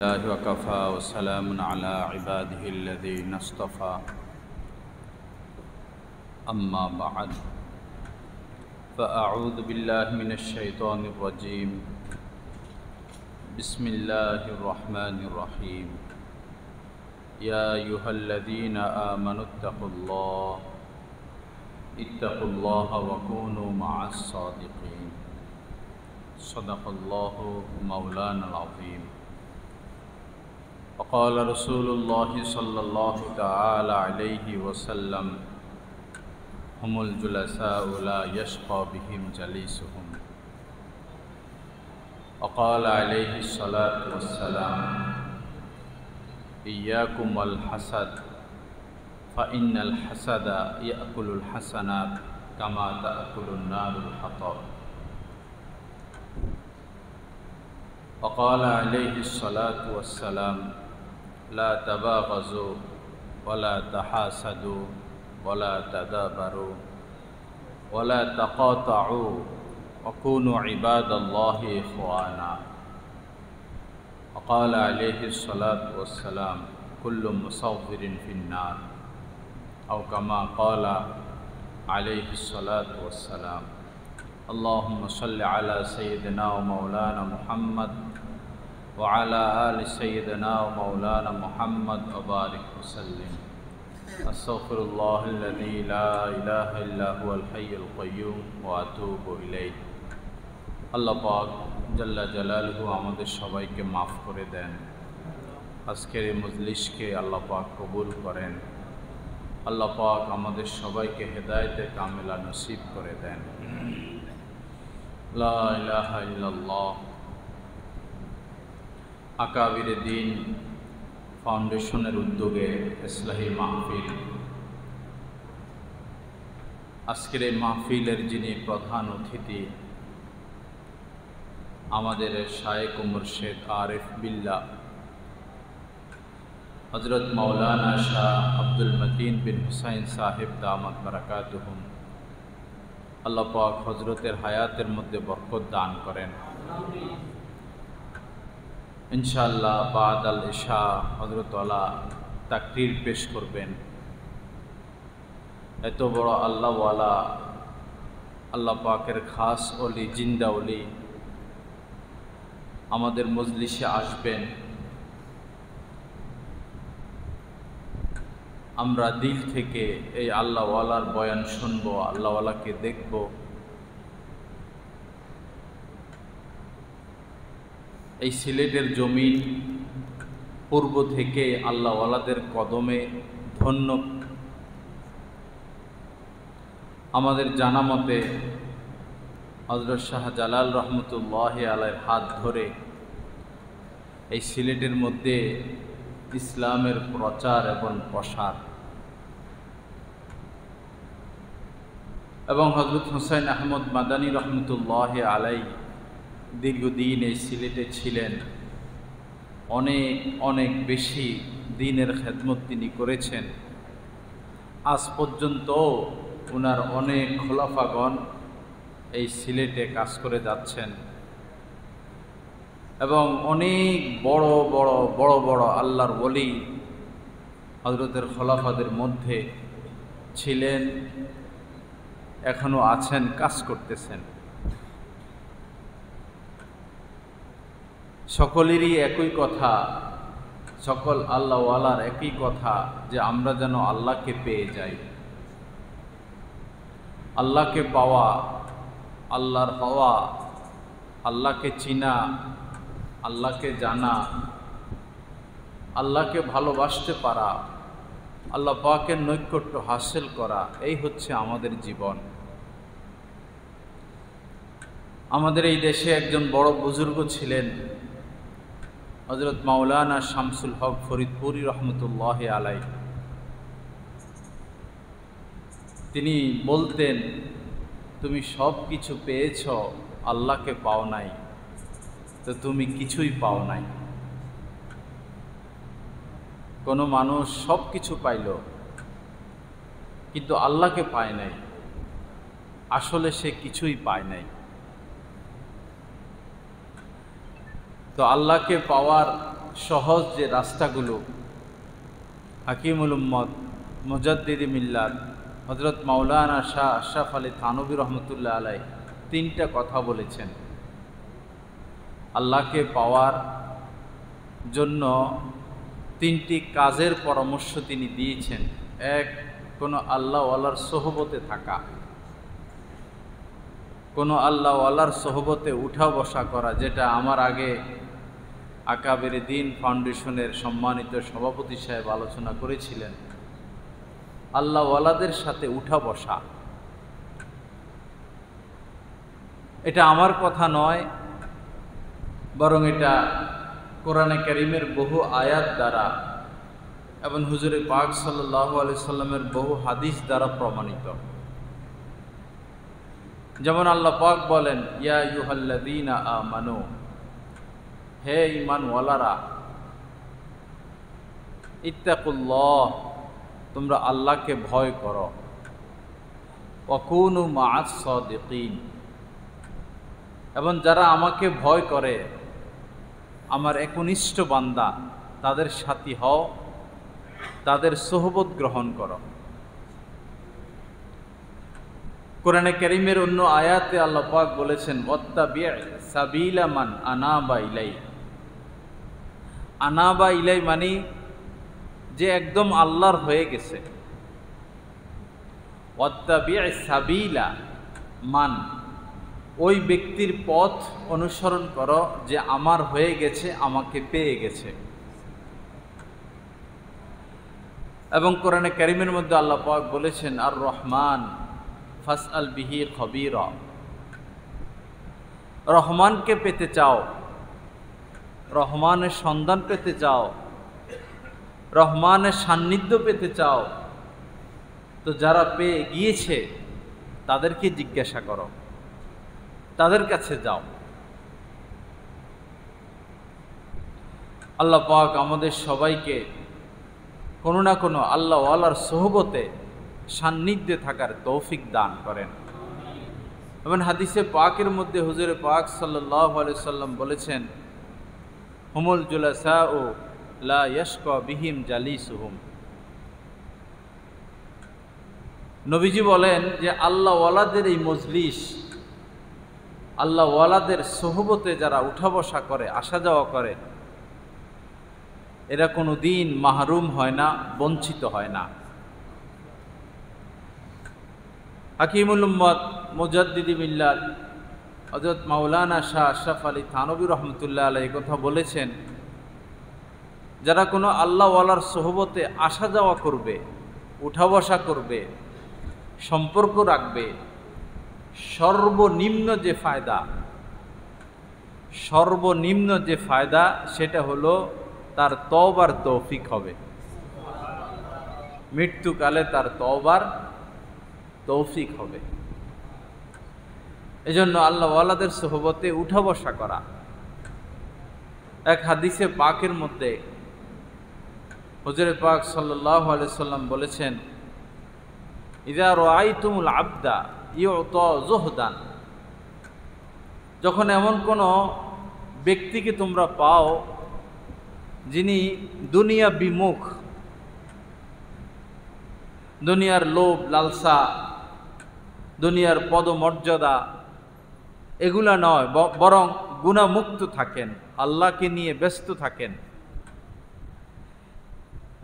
الله وكفى وسلام على عباده الذين اصطفى أما بعد فأعوذ بالله من الشيطان الرجيم بسم الله الرحمن الرحيم يا أيها الذين آمنوا اتقوا الله وكونوا مع الصادقين صدق الله مولانا العظيم وقال رسول الله صلى الله تعالى عليه وسلم هم الجلساء لا يشقى بهم جليسهم وقال عليه الصلاة والسلام إياكم والحسد فإن الحسد يأكل الحسنات كما تأكل النار الحطب وقال عليه الصلاة والسلام لا تباغضوا ولا تحاسدوا ولا تدابروا ولا تقاطعوا وكونوا عباد الله إخوانا وقال عليه الصلاة والسلام كل مصور في النار أو كما قال عليه الصلاة والسلام اللهم صل على سيدنا ومولانا محمد وعلى آل سيدنا ومولانا محمد وبارك وسلم أستغفر الله الذي لا إله إلا هو الحي القيوم وأتوب إليه আল্লাহ পাক জাল্লা জালালুহু আমাদের সবাইকে মাফ করে দেন। আজকের এই মজলিসকে আল্লাহ পাক কবুল করেন। আল্লাহ পাক আমাদের সবাইকে হেদায়েতে কামেলা নসিব করে দেন। লা ইলাহা ইল্লাল্লাহ। আকাবিরে দ্বীন ফাউন্ডেশনের উদ্যোগে ইসলাহি মাহফিল। আজকের এই মাহফিলের যিনি প্রধান অতিথি আমাদের শায়েখ ও মুর্শিদ আরিফ বিল্লাহ হযরত মাওলানা শাহ আব্দুল মতিন বিন হুসাইন সাহেব দামাত বারাকাতুহুম। আল্লাহ পাক হযরতের হায়াতের মধ্যে বরকত দান করেন। ইনশাআল্লাহ বাদ আল ইশা হযরত ওয়ালা তাকরীর পেশ করবেন। এত বড় আল্লাহওয়ালা আল্লাহ পাকের খাস ওলি জিন্দা ওলি আমাদের মজলিসে আসবেন। আমরা দিল থেকে এই আল্লাহওয়ালার বয়ান শুনব, আল্লাহওয়ালাকে দেখব। এই সিলেটের জমিন পূর্ব থেকে আল্লাহওয়ালাদের কদমে ধন্য। আমাদের জানা মতে হযরত শাহজালাল রহমতুল্লাহ আলাইহির হাত ধরে এই সিলেটের মধ্যে ইসলামের প্রচার এবং প্রসার, এবং হযরত হুসাইন আহমদ মাদানী রহমতুল্লাহ আলাই দীর্ঘদিন এই সিলেটে ছিলেন। অনেক অনেক বেশি দ্বীনের খেদমত তিনি করেছেন। আজ পর্যন্ত ওনার অনেক খোলাফাগণ এই সিলেটে কাজ করে যাচ্ছেন, এবং অনেক বড় বড় বড় বড় আল্লাহর ওলি হযরতের খোলাফাদের মধ্যে ছিলেন, এখনো আছেন, কাজ করতেছেন। সকলেরই একই কথা, সকল আল্লাহওয়ালার একই কথা যে আমরা যেন আল্লাহকে পেয়ে যাই। আল্লাহকে পাওয়া, আল্লাহর হওয়া, আল্লাহকে চিনা, আল্লাহকে জানা, আল্লাহকে ভালোবাসতে পারা, আল্লাহ পাকের নৈকট্য হাসিল করা, এই হচ্ছে আমাদের জীবন। আমাদের এই দেশে একজন বড় বুজুর্গ ছিলেন হযরত মাওলানা শামসুল হক ফরিদপুরি রহমতুল্লাহ আলাই। তিনি বলতেন, তুমি সব কিছু পেয়েছ, আল্লাহকে পাও নাই, তো তুমি কিছুই পাও নাই। কোনো মানুষ সব কিছু পাইল কিন্তু আল্লাহকে পায় নাই, আসলে সে কিছুই পায় নাই। তো আল্লাহকে পাওয়ার সহজ যে রাস্তাগুলো হাকিমুল উম্মত মুজাদ্দিদ মিল্লাত হযরত মাওলানা শাহ আশরাফ আলী থানভী রহমতুল্লাহ আলাইহি তিনটা কথা বলেছেন। আল্লাহকে পাওয়ার জন্য তিনটি কাজের পরামর্শ তিনি দিয়েছেন। এক, কোনো আল্লাহওয়ালার সোহবতে থাকা, কোনো আল্লাহওয়ালার সোহবতে উঠা বসা করা, যেটা আমার আগে আকাবের দ্বীন ফাউন্ডেশনের সম্মানিত সভাপতি সাহেব আলোচনা করেছিলেন। আল্লাহওয়ালাদের সাথে উঠা বসা, এটা আমার কথা নয়, বরং এটা কোরআনে কারীমের বহু আয়াত দ্বারা এবং হুজুরে পাক সাল্লাল্লাহু আলাইহি সাল্লামের বহু হাদিস দ্বারা প্রমাণিত। যেমন আল্লাহ পাক বলেন, ইয়া আইয়ুহাল্লাযীনা আমানু, হে ঈমানওয়ালারা, ইত্তাকুল্লাহ, তোমরা আল্লাহকে ভয় করো, ওয়া কুনু মা'আস সাদিকিন, এবং যারা আমাকে ভয় করে, আমার একনিষ্ঠ বান্দা, তাদের সাথী হও, তাদের সোহবত গ্রহণ করো। কোরআনে কারীমের অন্য আয়াতে আল্লাহ পাক বলেছেন, ওয়াত্তাবি' সাবিলা মান আনাবা ইলাই। আনাবা ইলাই মানে যে একদম আল্লাহর হয়ে গেছে। ওয়াত্তাবি' সাবিলা মান, ওই ব্যক্তির পথ অনুসরণ করো যে আমার হয়ে গেছে, আমাকে পেয়ে গেছে। এবং কোরআনে কারীমের মধ্যে আল্লাহ পাক বলেছেন, আর রহমান ফাসআল বিহি খবীরা। রহমানকে পেতে চাও, রহমানের সন্ধান পেতে চাও, রহমানের সান্নিধ্য পেতে চাও, তো যারা পেয়ে গিয়েছে তাদেরকে জিজ্ঞাসা করো, তাদের কাছে যাও। আল্লাহ পাক আমাদের সবাইকে কোনো না কোনো আল্লাহওয়ালার সোহবতে সান্নিধ্যে থাকার তৌফিক দান করেন। এবং হাদিসে পাকের মধ্যে হুজুরে পাক সাল্লাল্লাহু আলাইহি সাল্লাম বলেছেন, হুমুল জুলাসাউ লা ইয়াশকা বিহিম জালিসুহুম। নবীজি বলেন যে আল্লাহওয়ালাদের এই মজলিস, আল্লাহওয়ালাদের সোহবতে যারা উঠা বসা করে, আসা যাওয়া করে, এরা কোনো দিন মাহরুম হয় না, বঞ্চিত হয় না। হাকিমুল উম্মত মুজাদ্দিদ মিল্লাত হযরত মাওলানা শাহ আশরাফ আলী থানভী রহমতুল্লাহ আলাইহি কথা বলেছেন, যারা কোনো আল্লাহওয়ালার সোহবতে আসা যাওয়া করবে, উঠা বসা করবে, সম্পর্ক রাখবে, সর্বনিম্ন যে ফায়দা সেটা হলো তার তওবার তৌফিক হবে। মৃত্যুকালে তার তওবার তৌফিক হবে। এজন্য আল্লাহওয়ালাদের সোহবতে উঠা বসা করা। এক হাদিসে পাকের মধ্যে হুজুরে পাক সাল্লাল্লাহু আলাইহি সাল্লাম বলেছেন, ইযা রাআইতুমুল আবদা ইউতা যুহদান, যখন এমন কোনো ব্যক্তিকে তোমরা পাও যিনি দুনিয়া বিমুখ, দুনিয়ার লোভ লালসা, দুনিয়ার পদমর্যাদা এগুলা নয়, বরং গুনাহমুক্ত থাকেন, আল্লাহকে নিয়ে ব্যস্ত থাকেন,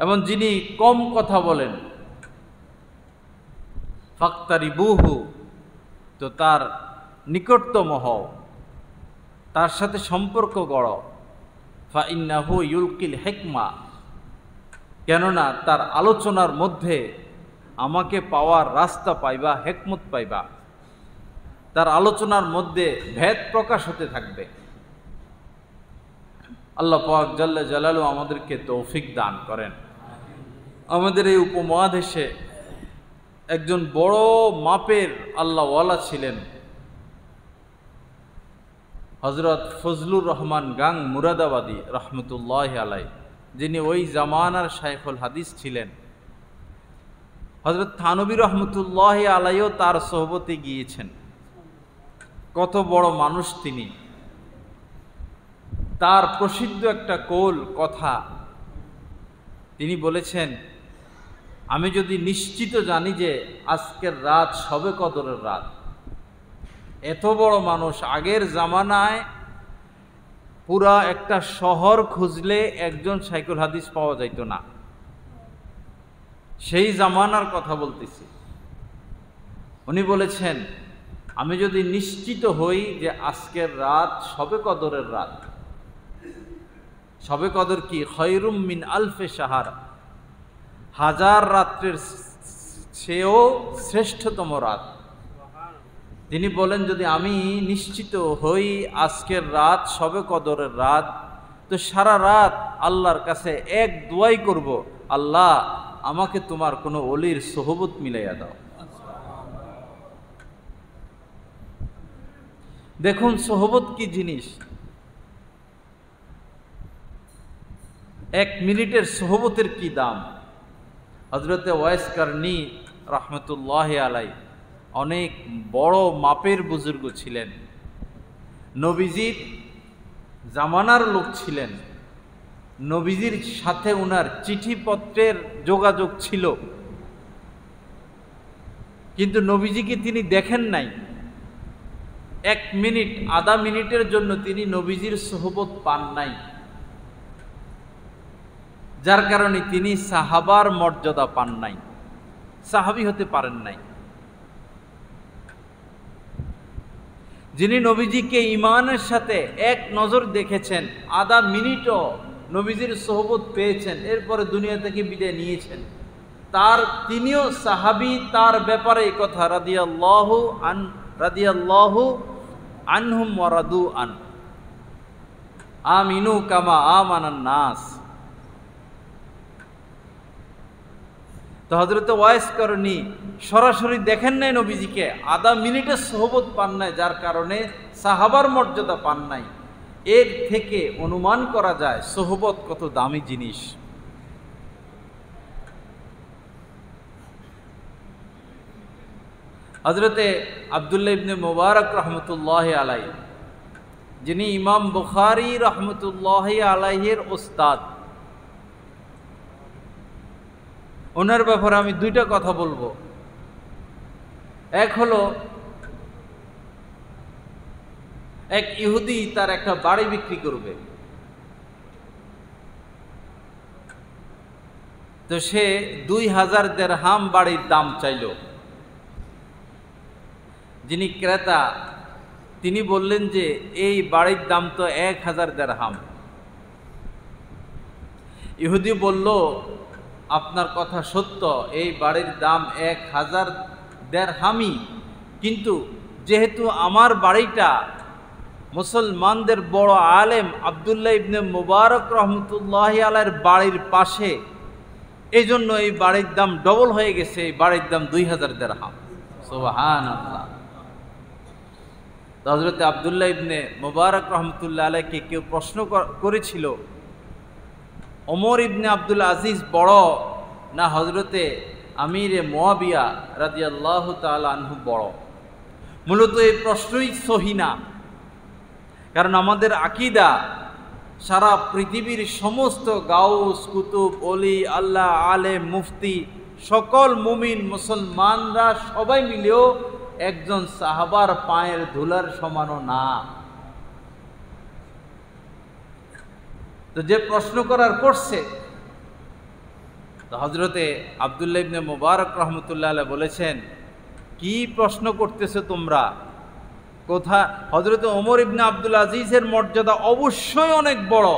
এবং যিনি কম কথা বলেন, ফাক্তারিবুহু, তো তার নিকটতম হও, তার সাথে সম্পর্ক গড়ো। ফাইন্নাহু ইউলকিল হিকমা, কেননা তার আলোচনার মধ্যে আমাকে পাওয়ার রাস্তা পাইবা, হিকমত পাইবা, তার আলোচনার মধ্যে ভেদ প্রকাশ হতে থাকবে। আল্লাহ পাক জাল্লা জালালুহু আমাদেরকে তৌফিক দান করেন। আমাদের এই উপমহাদেশে একজন বড় মাপের আল্লাহওয়ালা ছিলেন, হযরত ফজলুর রহমান গাং মুরাদাবাদী রহমতুল্লাহি আলাইহি, যিনি ওই জামানার শাইখুল হাদিস ছিলেন। হযরত থানভী রহমতুল্লাহি আলাইহিও তার সোহবতে গিয়েছেন। কত বড় মানুষ তিনি! তার প্রসিদ্ধ একটা কৌল কথা, তিনি বলেছেন, আমি যদি নিশ্চিত জানি যে আজকের রাত শবে কদরের রাত, এত বড় মানুষ, আগের জামানায় পুরা একটা শহর খুঁজলে একজন শাইখুল হাদিস পাওয়া যাইত না, সেই জামানার কথা বলতেছি। উনি বলেছেন, আমি যদি নিশ্চিত হই যে আজকের রাত শবে কদরের রাত, শবে কদর কি? খয়রুম মিন আলফে শাহর, হাজার রাত্রের চেয়েও শ্রেষ্ঠতম রাত। তিনি বলেন, যদি আমি নিশ্চিত হই আজকের রাত শবে কদরের রাত, তো সারা রাত আল্লাহর কাছে এক দোয়াই করব, আল্লাহ আমাকে তোমার কোনো ওলির সোহবত মিলাইয়া দাও। দেখুন সোহবত কি জিনিস, এক মিনিটের সোহবতের কি দাম। হযরতে ওয়াইস কারনী রাহমাতুল্লাহ আলাই অনেক বড় মাপের বুজুর্গ ছিলেন, নবীজির জামানার লোক ছিলেন, নবীজির সাথে উনার চিঠিপত্রের যোগাযোগ ছিল, কিন্তু নবীজিকে তিনি দেখেন নাই। এক মিনিট, আধা মিনিটের জন্য তিনি নবীজির সোহবত পান নাই, যার কারণে তিনি সাহাবার মর্যাদা পান নাই, সাহাবী হতে পারেন নাই। যিনি নবীজিকে ঈমানের সাথে এক নজর দেখেছেন, আধা মিনিটও নবীজির সোহবত পেয়েছেন, এরপরে দুনিয়া থেকে বিদায় নিয়েছেন, তিনিও সাহাবী। তার ব্যাপারে এই কথা রাদিয়াল্লাহু আনহুম ওয়া রাদু আন, আমিনু কামা আমানান নাস। তো হযরত ওয়াইস করণী সরাসরি দেখেন নাই নবীজিকে, আধা মিনিটের সোহবত পান নাই, যার কারণে সাহাবার মর্যাদা পান নাই। এর থেকে অনুমান করা যায় সোহবত কত দামি জিনিস। হযরতে আব্দুল্লাহ ইবনে মুবারক রহমতুল্লাহ আলাই, যিনি ইমাম বুখারী রহমতুল্লাহ আলাইহির উস্তাদ, ওনার ব্যাপারে আমি দুইটা কথা বলবো। এক হলো, এক ইহুদি তার একটা বাড়ি বিক্রি করবে, তো সে 2000 দিরহাম বাড়ির দাম চাইল। যিনি ক্রেতা তিনি বললেন যে এই বাড়ির দাম তো 1000 দিরহাম। ইহুদি বলল, আপনার কথা সত্য, এই বাড়ির দাম 1000 দিরহামই, কিন্তু যেহেতু আমার বাড়িটা মুসলমানদের বড় আলেম আব্দুল্লাহ ইবনে মুবারক রহমতুল্লাহ আলাইহির বাড়ির পাশে, এই জন্য এই বাড়ির দাম ডবল হয়ে গেছে, এই বাড়ির দাম 2000 দিরহাম। সুবহানাল্লাহ। হযরত আব্দুল্লাহ ইবনে মুবারক রহমতুল্লাহ আলাইকে কেউ প্রশ্ন করেছিল, ওমর ইবনে আব্দুল আজিজ বড় না হযরতে আমিরে মুয়াবিয়া রাদিয়াল্লাহু তাআলা আনহু বড়? মূলত এই প্রশ্নই সহি না, কারণ আমাদের আকীদা সারা পৃথিবীর সমস্ত গাউস, কুতুব, ওলি, আল্লাহ, আলেম, মুফতি, সকল মুমিন মুসলমানরা সবাই মিলেও একজন সাহাবার পায়ের ধুলার সমানও না। তো যে প্রশ্ন করার করছে, তো হযরতে আব্দুল্লাহ ইবনে মুবারক রহমতুল্লাহ আলাইহি বলেছেন, কি প্রশ্ন করতেছো তোমরা? কোথা? হযরতে ওমর ইবনে আব্দুল আজিজের মর্যাদা অবশ্যই অনেক বড়,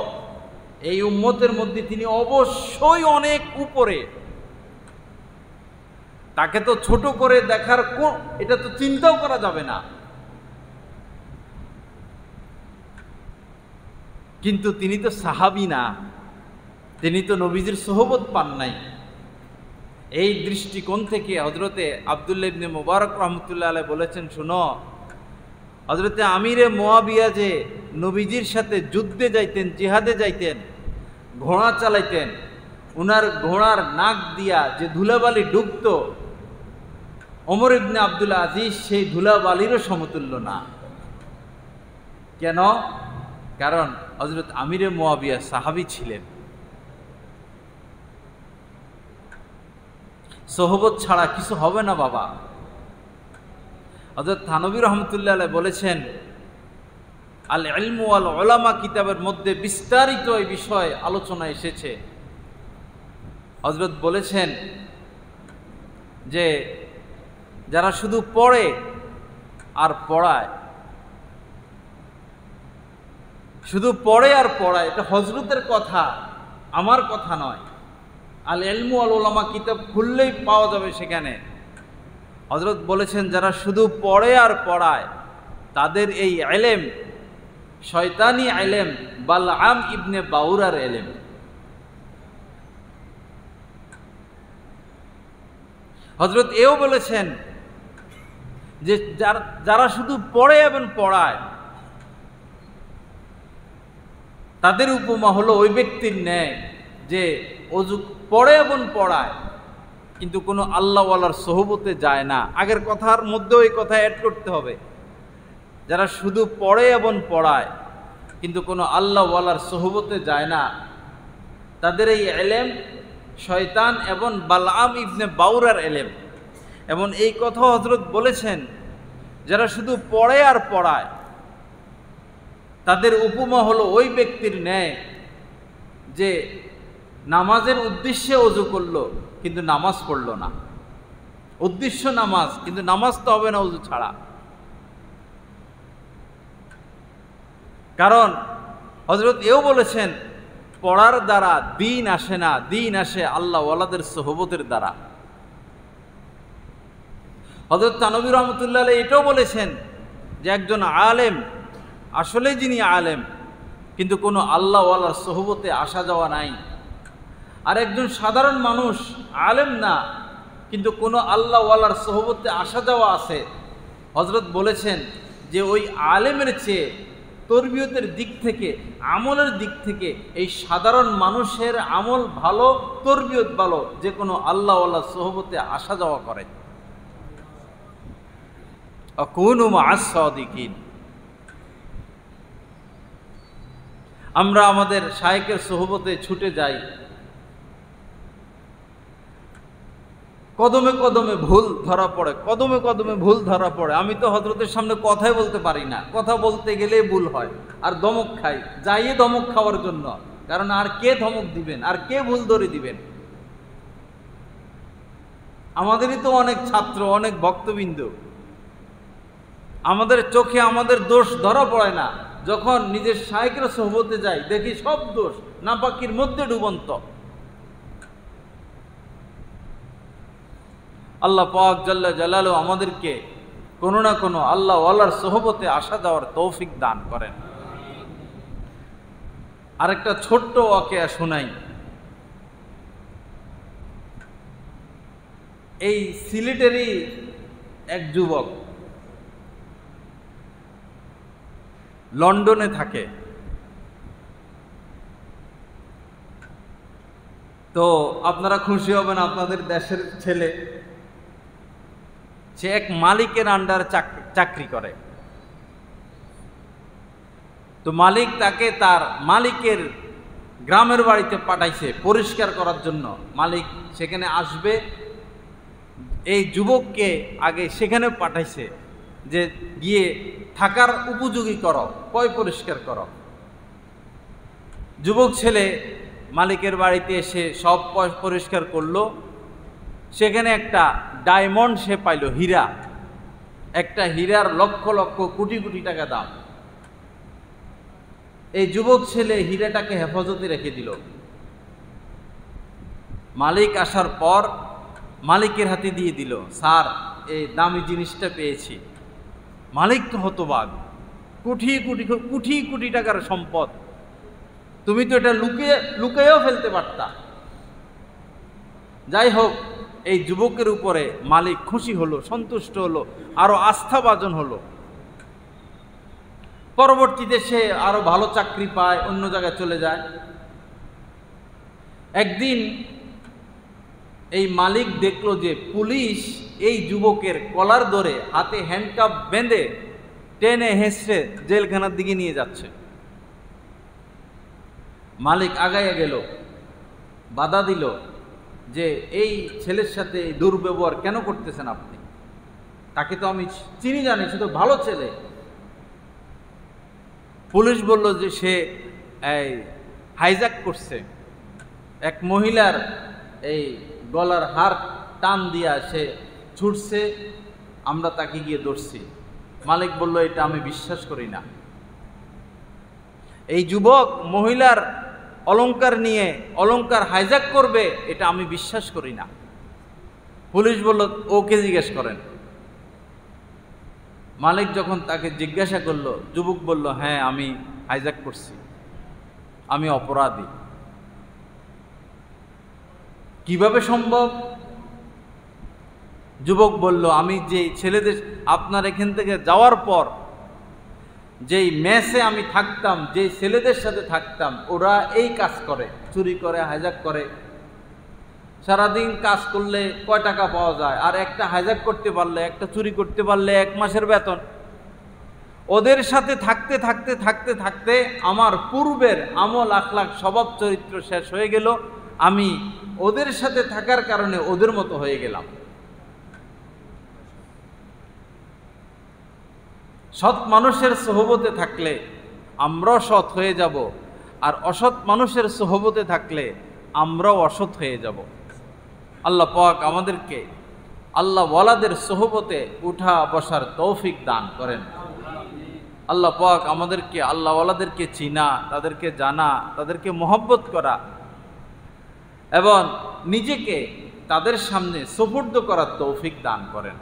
এই উম্মতের মধ্যে তিনি অবশ্যই অনেক উপরে, তাকে তো ছোট করে দেখার এটা তো চিন্তাও করা যাবে না। কিন্তু তিনি তো সাহাবী না, তিনি তো নবীজির সোহবত পান নাই। এই দৃষ্টিকোণ থেকে হযরতে আব্দুল্লাহ ইবনে মুবারক রহমতুল্লাহ আলাইহি বলেছেন, শুনো, হযরতে আমিরে মুয়াবিয়া যে নবীজির সাথে যুদ্ধে যাইতেন, জিহাদে যাইতেন, ঘোড়া চালাইতেন, উনার ঘোড়ার নাক দিয়া যে ধুলাবালি ডুবতো, ওমর ইবনে আব্দুল আজিজ সেই ধুলাবালিরও সমতুল্য না। কেন? কারণ হযরত আমিরে মুয়াবিয়া সাহাবী ছিলেন। সোহবত ছাড়া কিছু হবে না বাবা। হযরত থানভী রহমতুল্লাহ আলাইহি বলেছেন, আল ইলমু ওয়াল উলামা কিতাবের মধ্যে বিস্তারিত এই বিষয় আলোচনা এসেছে। হযরত বলেছেন যে যারা শুধু পড়ে আর পড়ায়, শুধু পড়ে আর পড়ায়, এটা হযরতের কথা, আমার কথা নয়। আল ইলমু ওয়াল উলামা কিতাব খুললেই পাওয়া যাবে সেখানে। হযরত বলেছেন যারা শুধু পড়ে আর পড়ায় তাদের এই ইলম শয়তানি ইলম, বালআম ইবনে বাউরার ইলম। হযরত এও বলেছেন যে যারা শুধু পড়ে এবং পড়ায় তাদের উপমা হলো ওই ব্যক্তির ন্যায় যে অজু পড়ে এবং পড়ায় কিন্তু কোনো আল্লাহওয়ালার সোহবতে যায় না। আগের কথার মধ্যেও এই কথা অ্যাড করতে হবে, যারা শুধু পড়ে এবং পড়ায় কিন্তু কোনো আল্লাহওয়ালার সোহবতে যায় না, তাদের এই ইলম শয়তান এবং বালআম ইবনে বাউরার ইলম। এবং এই কথা হযরত বলেছেন যারা শুধু পড়ে আর পড়ায় তাদের উপমা হলো ওই ব্যক্তির ন্যায় যে নামাজের উদ্দেশ্যে ওযু করলো কিন্তু নামাজ পড়লো না। উদ্দেশ্য নামাজ, কিন্তু নামাজ তো হবে না ওযু ছাড়া। কারণ হযরত এও বলেছেন পড়ার দ্বারা দ্বীন আসে না, দ্বীন আসে আল্লাহ ওয়ালাদের সোহবতের দ্বারা। হযরত থানভী রহমতুল্লাহ আলাইহি এটাও বলেছেন যে একজন আলেম আসলে যিনি আলেম কিন্তু কোনো আল্লাহ ওয়ালার সোহবতে আসা যাওয়া নাই, আর একজন সাধারণ মানুষ আলেম না কিন্তু কোনো আল্লাহ ওয়ালার সোহবতে আসা যাওয়া আছে। হযরত বলেছেন যে ওই আলেমের চেয়ে তরবিয়তের দিক থেকে, আমলের দিক থেকে এই সাধারণ মানুষের আমল ভালো, তরবিয়ত ভালো, যে কোনো আল্লাহ ওয়ালার সোহবতে আসা যাওয়া করে। আকুনু মা'আস সাদিকিন। আমরা আমাদের শায়েখের সোহবতে ছুটে যাই, কদমে কদমে ভুল ধরা পড়ে, কদমে কদমে ভুল ধরা পড়ে। আমি তো হযরতের সামনে কথাই বলতে পারি না, কথা বলতে গেলেই ভুল হয়, আর ধমক খাই, যাইয়ে ধমক খাওয়ার জন্য। কারণ আর কে ধমক দিবেন, আর কে ভুল ধরে দিবেন? আমাদেরই তো অনেক ছাত্র, অনেক ভক্তবৃন্দ, আমাদের চোখে আমাদের দোষ ধরা পড়ে না। যখন নিজের শায়েখের সোহবতে যাই দেখি সব দোষ নাপাকির মধ্যে ডুবন্ত। আল্লাহ পাক জাল্লা জালালুহু আমাদেরকে কোনো না কোনো আল্লাহ ওয়ালার সোহবতে আসা যাওয়ার তৌফিক দান করেন। আরেকটা ছোট্ট ওয়াকিয়া শোনাই। এই সিলেটেরই এক যুবক লন্ডনে থাকে, তো আপনারা খুশি হবেন, আপনাদের দেশের ছেলে, সে এক মালিকের আন্ডার চাকরি করে। তো মালিক তাকে তার মালিকের গ্রামের বাড়িতে পাঠাইছে পরিষ্কার করার জন্য। মালিক সেখানে আসবে, এই যুবককে আগে সেখানে পাঠাইছে যে গিয়ে থাকার উপযোগী করো, পরিষ্কার করো। যুবক ছেলে মালিকের বাড়িতে এসে সব পরিষ্কার করলো। সেখানে একটা ডায়মন্ড সে পাইল, হীরা, একটা হীরার লক্ষ লক্ষ কোটি কোটি টাকা দাম। এই যুবক ছেলে হীরাটাকে হেফাজতে রেখে দিল। মালিক আসার পর মালিকের হাতে দিয়ে দিল, স্যার এই দামি জিনিসটা পেয়েছি। মালিক তো হতবাক, কোটি কোটি কোটি কোটি টাকার সম্পদ, তুমি তো এটা লুকিয়েও ফেলতে পারতা। যাই হোক, এই যুবকের উপরে মালিক খুশি হলো, সন্তুষ্ট হলো, আরো আস্থাভাজন হলো। পরবর্তীতে সে আরো ভালো চাকরি পায়, অন্য জায়গায় চলে যায়। একদিন এই মালিক দেখলো যে পুলিশ এই যুবকের কলার ধরে হাতে হ্যান্ডকাপ বেঁধে টেনে হেঁচড়ে জেলখানার দিকে নিয়ে যাচ্ছে। মালিক আগাইয়া গেল, বাধা দিল যে এই ছেলের সাথে দুর্ব্যবহার কেন করতেছেন আপনি? তাকে তো আমি চিনি জানি, সে তো ভালো ছেলে। পুলিশ বলল যে সে হাইজ্যাক করছে, এক মহিলার এই গলার হার টান দিয়া সে ছুটছে, আমরা তাকে গিয়ে ধরছি। মালিক বলল এটা আমি বিশ্বাস করি না। এই যুবক মহিলার অলংকার নিয়ে অলংকার হাইজ্যাক করবে, এটা আমি বিশ্বাস করি না। পুলিশ বলল ওকে জিজ্ঞেস করেন। মালিক যখন তাকে জিজ্ঞাসা করলো, যুবক বলল হ্যাঁ আমি হাইজ্যাক করছি, আমি অপরাধী। কিভাবে সম্ভব? যুবক বলল আমি যে ছেলেদের আপনার এখান থেকে যাওয়ার পর যেই মেসে আমি থাকতাম, যে ছেলেদের সাথে থাকতাম, ওরা এই কাজ করে, চুরি করে, হাইজ্যাক করে। সারাদিন কাজ করলে কয় টাকা পাওয়া যায়, আর একটা হাইজ্যাক করতে পারলে, একটা চুরি করতে পারলে 1 মাসের বেতন। ওদের সাথে থাকতে থাকতে থাকতে থাকতে আমার পূর্বের আমল আখলাক স্বভাব চরিত্র শেষ হয়ে গেল। আমি ওদের সাথে থাকার কারণে ওদের মতো হয়ে গেলাম। সৎ মানুষের সোহবতে থাকলে আমরাও সৎ হয়ে যাব, আর অসৎ মানুষের সোহবতে থাকলে আমরাও অসৎ হয়ে যাব। আল্লাহ পাক আমাদেরকে আল্লাহ ওয়ালাদের সোহবতে উঠা বসার তৌফিক দান করেন। আল্লাহ পাক আমাদেরকে আল্লাহ ওয়ালাদেরকে চিনা, তাদেরকে জানা, তাদেরকে মহব্বত করা এবং নিজেকে তাদের সামনে সুপুর্দ করার তৌফিক দান করেন।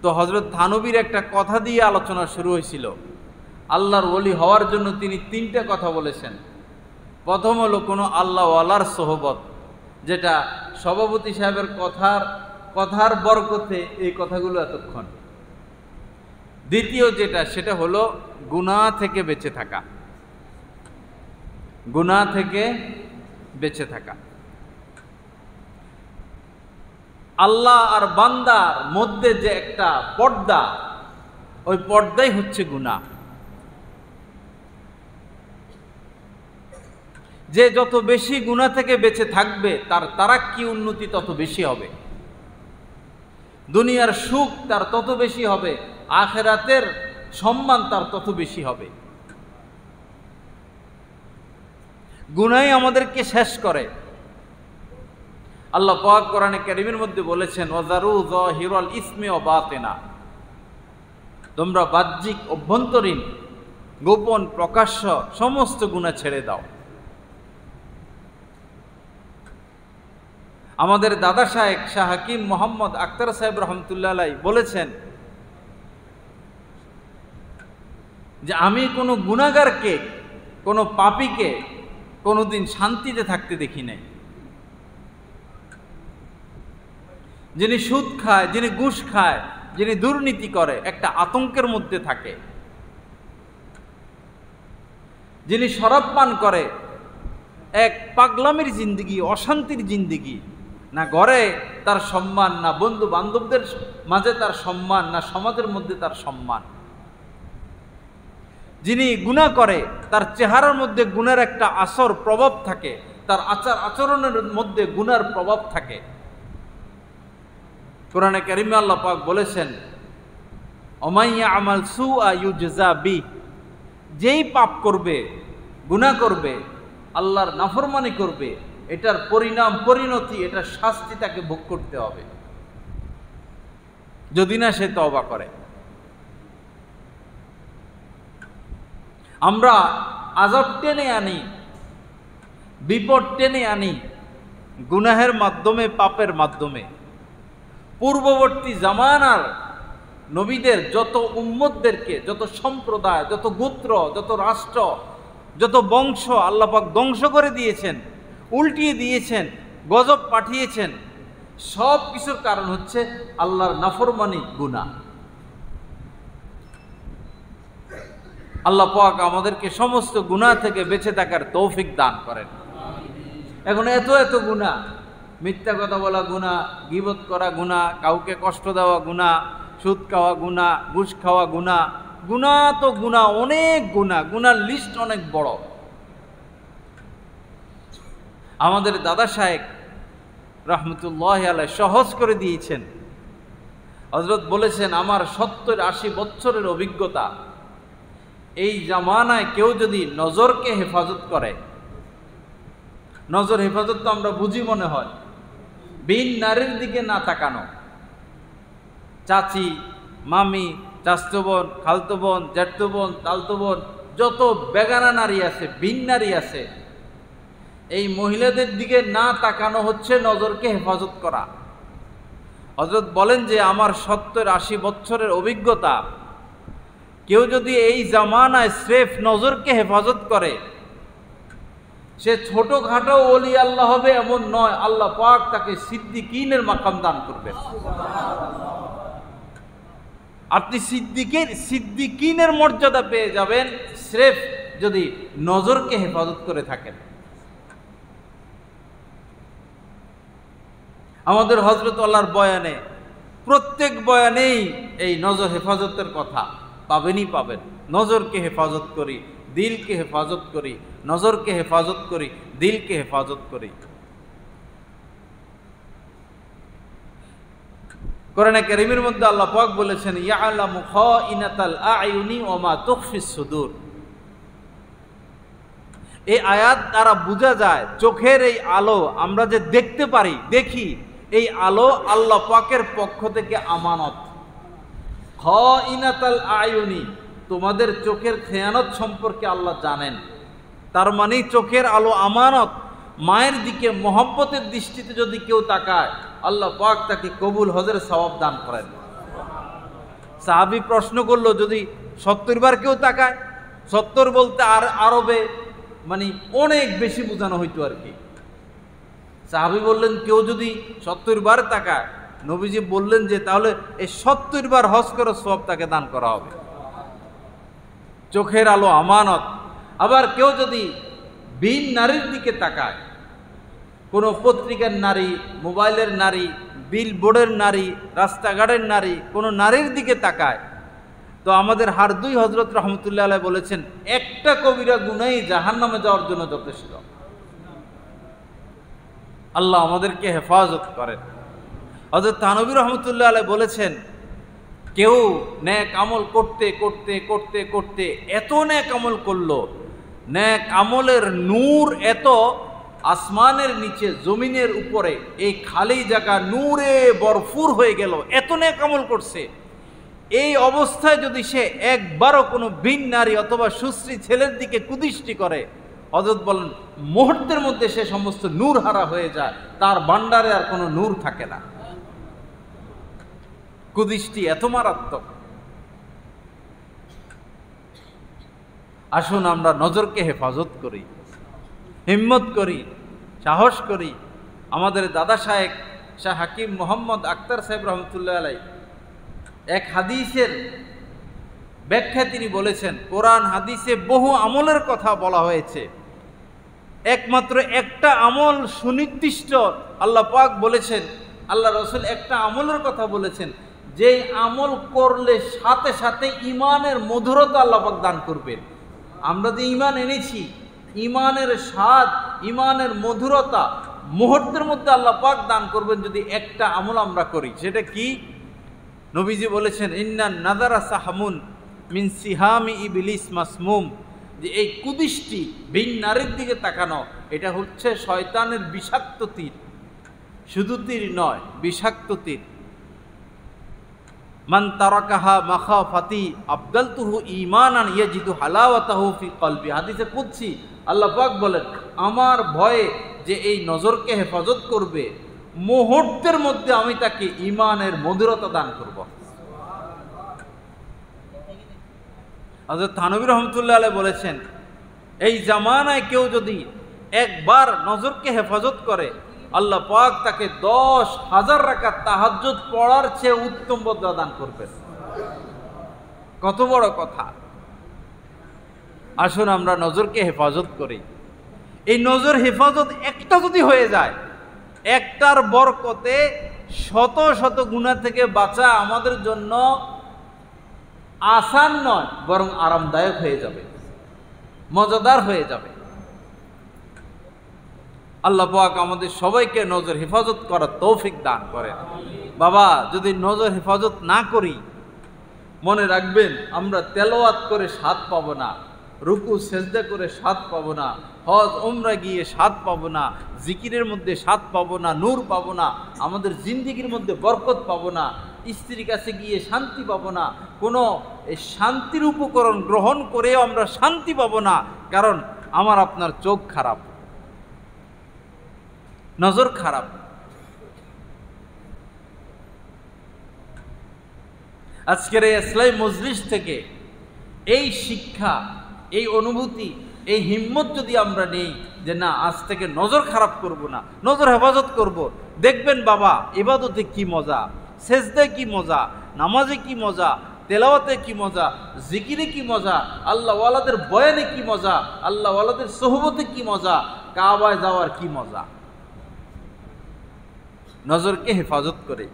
তো হযরত থানবীর একটা কথা দিয়ে আলোচনা শুরু হয়েছিল। আল্লাহর ওলি হওয়ার জন্য তিনি 3টা কথা বলেছেন। প্রথম হলো কোনো আল্লাহ ওয়ালার সোহবত, যেটা সভাপতি সাহেবের কথার বরকতে এই কথাগুলো এতক্ষণ। দ্বিতীয় যেটা, সেটা হলো গুনাহ থেকে বেঁচে থাকা, গুনাহ থেকে বেঁচে থাকা। আল্লাহ আর বান্দার মধ্যে যে একটা পর্দা, ওই পর্দাই হচ্ছে গুনাহ। যে যত বেশি গুনাহ থেকে বেঁচে থাকবে তার তারাক্কি উন্নতি তত বেশি হবে, দুনিয়ার সুখ তার তত বেশি হবে, আখিরাতের সম্মান তার তত বেশি হবে। গুনাহই আমাদেরকে শেষ করে। আল্লাহ পাক কোরআনে কারীমের মধ্যে বলেছেন ওয়াজারু যাহিরাল ইসমি ওয়া বাতিনা, তোমরা বাহ্যিক অভ্যন্তরীণ গোপন প্রকাশ্য সমস্ত গুনাহ ছেড়ে দাও। আমাদের দাদা শাহেখ শাহ হাকিম মোহাম্মদ আখতার সাহেব রহমতুল্লাহ আলাইহি বলেছেন যে আমি কোনো গুনাহগারকে, কোনো পাপীকে কোনোদিন শান্তিতে থাকতে দেখি নাই। যিনি সুদ খায়, যিনি ঘুষ খায়, যিনি দুর্নীতি করে, একটা আতঙ্কের মধ্যে থাকে। যিনি শরাব পান করে, এক পাগলামির জিন্দেগি, অশান্তির জিন্দেগি। না ঘরে তার সম্মান, না বন্ধু বান্ধবদের মাঝে তার সম্মান, না সমাজের মধ্যে তার সম্মান। যিনি গুনাহ করে, তার চেহারার মধ্যে গুনার একটা আসর প্রভাব থাকে, তার আচার আচরণের মধ্যে গুনার প্রভাব থাকে। কোরআনে কারীমে আল্লাহ পাক বলেছেন ওমাইয়া আমাল সুআ ইউজজা বি, যেই পাপ করবে, গুনাহ করবে, আল্লাহর নাফরমানি করবে, এটার পরিণাম পরিণতি, এটার শাস্তি তাকে ভোগ করতে হবে, যদি না সে তওবা করে। আমরা আযাব টেনে আনি, বিপদ টেনে আনি গুনাহের মাধ্যমে, পাপের মাধ্যমে। পূর্ববর্তী জামানার নবীদের যত উম্মতদেরকে, যত সম্প্রদায়, যত গোত্র, যত রাষ্ট্র, যত বংশ আল্লাহ পাক ধ্বংস করে দিয়েছেন, উল্টিয়ে দিয়েছেন, গজব পাঠিয়েছেন, সব কিছুর কারণ হচ্ছে আল্লাহর নাফরমানি, গুনাহ। আল্লাহ পাক আমাদেরকে সমস্ত গুনাহ থেকে বেঁচে থাকার তৌফিক দান করেন। এখন এত এত গুনাহ, মিথ্যা কথা বলা গুনাহ, গীবত করা গুনাহ, কাউকে কষ্ট দেওয়া গুনাহ, সুদ খাওয়া গুনাহ, ঘুষ খাওয়া গুনাহ। গুনাহ তো গুনাহ, অনেক গুনাহ, গুনার লিস্ট অনেক বড়। আমাদের দাদা সাহেব রহমতুল্লাহ আলাইহি সহজ করে দিয়েছেন। হযরত বলেছেন, আমার 70-80 বছরের অভিজ্ঞতা, এই জামানায় কেউ যদি নজরকে হেফাজত করে, নজর হেফাজত তো আমরা বুঝি মনে হয় বিন নারীর দিকে না তাকানো, চাচি, মামি, চাচতো বোন, খালতো বোন, জ্যাঠতো বোন, তালতো বোন, যত বেগানা নারী আছে, বিন নারী আছে, এই মহিলাদের দিকে না তাকানো হচ্ছে নজরকে হেফাজত করা। হযরত বলেন যে আমার 70-80 বছরের অভিজ্ঞতা, কেউ যদি এই জামানায় স্রেফ নজরকে হেফাজত করে, সে ছোটখাটো ওলি আল্লাহ হবে এমন নয়, আল্লাহ পাক তাকে সিদ্দিকিনের মাকাম দান করবেন। আপনি সিদ্দিকিনের মর্যাদা পেয়ে যাবেন স্রেফ যদি নজরকে হেফাজত করে থাকেন। আমাদের হযরত আল্লাহর বয়ানে, প্রত্যেক বয়ানেই এই নজর হেফাজতের কথা পাবেনই পাবেন। নজরকে হেফাজত করি, দিলকে হেফাজত করি, নজরকে হেফাজত করি, দিলকে হেফাজত করি। কোরআনে কারীমের মধ্যে আল্লাহ পাক বলেছেন, ইয়ালামু খাইনাতাল আয়ুনি ওয়া মা তুখফিস সুদূর। এই আয়াত দ্বারা বোঝা যায় চোখের এই আলো আমরা যে দেখতে পারি, দেখি, এই আলো আল্লাহ পাকের পক্ষ থেকে আমানত। খাইনাতাল আয়ুনি, তোমাদের চোখের খেয়ানত সম্পর্কে আল্লাহ জানেন। তার মানে চোখের আলো আমানত। মায়ের দিকে মহব্বতের দৃষ্টিতে যদি কেউ তাকায়, আল্লাহ পাক তাকে কবুল হজের সওয়াব দান করেন। সাহাবী প্রশ্ন করলো, যদি 70 বার কেউ তাকায়, 70 বলতে আর আরবে মানে অনেক বেশি বোঝানো হইতো আর কি। সাহাবী বললেন, কেউ যদি 70 বার তাকায়, নবীজি বললেন যে তাহলে এই 70 বার হজ করে সওয়াব তাকে দান করা হবে। চোখের আলো আমানত। আবার কেউ যদি বিন নারীর দিকে তাকায়, কোনো পত্রিকার নারী, মোবাইলের নারী, বিল বোর্ডের নারী, রাস্তাঘাটের নারী, কোনো নারীর দিকে তাকায়, তো আমাদের হারদুই হযরত রহমতুল্লাহ আলাইহি বলেছেন, একটা কবিরা গুনাহই জাহান্নামে যাওয়ার জন্য যথেষ্ট। আল্লাহ আমাদেরকে হেফাজত করেন। হযরত থানভী রহমতুল্লাহ আলাইহি বলেছেন, কেউ নেক আমল করতে করতে করতে করতে এত নেক আমল করলো, নেক আমলের নূর এত আসমানের নিচে জমিনের উপরে এই খালি জায়গা নূরে ভরপুর হয়ে গেল, এত নেক আমল করছে। এই অবস্থায় যদি সে একবারও কোনো বিন নারী অথবা সুশ্রী ছেলের দিকে কুদৃষ্টি করে, হযরত বলেন মুহূর্তের মধ্যে সে সমস্ত নূর হারা হয়ে যায়, তার ভান্ডারে আর কোনো নূর থাকে না। কুদৃষ্টি এত মারাত্মক। আসুন আমরা নজরকে হেফাজত করি, হিম্মত করি, সাহস করি। আমাদের দাদা সাহেব শাহ হাকিম মোহাম্মদ আখতার সাহেব রহমতুল্লাহ আলাইহি এক হাদিসের ব্যাখ্যায় তিনি বলেছেন, কোরআন হাদিসে বহু আমলের কথা বলা হয়েছে, একমাত্র একটা আমল সুনির্দিষ্ট আল্লাহ পাক বলেছেন, আল্লাহ রসুল একটা আমলের কথা বলেছেন, যেই আমল করলে সাথে সাথে ইমানের মধুরতা আল্লাহ পাক দান করবেন। আমরা যে ইমান এনেছি, ইমানের স্বাদ, ইমানের মধুরতা মুহূর্তের মধ্যে আল্লাহ পাক দান করবেন যদি একটা আমল আমরা করি। সেটা কি? নবীজি বলেছেন, ইন্না নাযারা সাহামুন মিন সিহামি ইবলিস মাসমুম, যে এই কুদৃষ্টি, বিন নারীর দিকে তাকানো, এটা হচ্ছে শয়তানের বিষাক্ত তীর। শুধু তীর নয়, বিষাক্ত তীর। মান তারাকাহা মাখাফাতি আবদালতুহু ঈমানান ইয়াজিদু হালাওয়াতাহু ফি কলবি। হাদিসে কুদসি আল্লাহ পাক বলেন, আমার ভয়ে যে এই নজরকে হেফাজত করবে, মুহূর্তের মধ্যে আমি তাকে ঈমানের মধুরতা দান করব। হযরত থানভী রহমতুল্লাহ আলাইহি বলেছেন, এই জামানায় কেউ যদি একবার নজরকে হেফাজত করে, আল্লাহ পাক তাকে 10,000 রাকাত তাহাজ্জুদ পড়ার চেয়ে উত্তম বদলা দান করবেন। কত বড় কথা! আসুন আমরা নজরকে হেফাজত করি। এই নজর হেফাজত একটা যদি হয়ে যায়, একটার বরকতে শত শত গুনাহ থেকে বাঁচা আমাদের জন্য আসান নয়, বরং আরামদায়ক হয়ে যাবে, মজাদার হয়ে যাবে। আল্লাহ পাক আমাদের সবাইকে নজর হেফাজত করার তৌফিক দান করেন। বাবা, যদি নজর হেফাজত না করি, মনে রাখবেন আমরা তেলাওয়াত করে স্বাদ পাবো না, রুকু সেজদা করে স্বাদ পাবো না, হজ উমরা গিয়ে স্বাদ পাবো না, জিকিরের মধ্যে স্বাদ পাবো না, নূর পাবো না, আমাদের জিন্দেগির মধ্যে বরকত পাবো না, স্ত্রীর কাছে গিয়ে শান্তি পাবো না, কোনো এই শান্তির উপকরণ গ্রহণ করেও আমরা শান্তি পাবো না। কারণ আমার আপনার চোখ খারাপ, নজর খারাপ। আজকের এই ইসলামী মজলিস থেকে এই শিক্ষা, এই অনুভূতি, এই হিম্মত যদি আমরা নেই যে না, আজ থেকে নজর খারাপ করব না, নজর হেফাজত করব, দেখবেন বাবা ইবাদতে কি মজা, সেজদায় কি মজা, নামাজে কি মজা, তেলাওয়াতে কি মজা, জিকিরে কি মজা, আল্লাহ ওয়ালাদের বয়ানে কি মজা, আল্লাহ ওয়ালাদের সোহবতে কি মজা, কাবায় যাওয়ার কি মজা। নজরকে হেফাজত করে।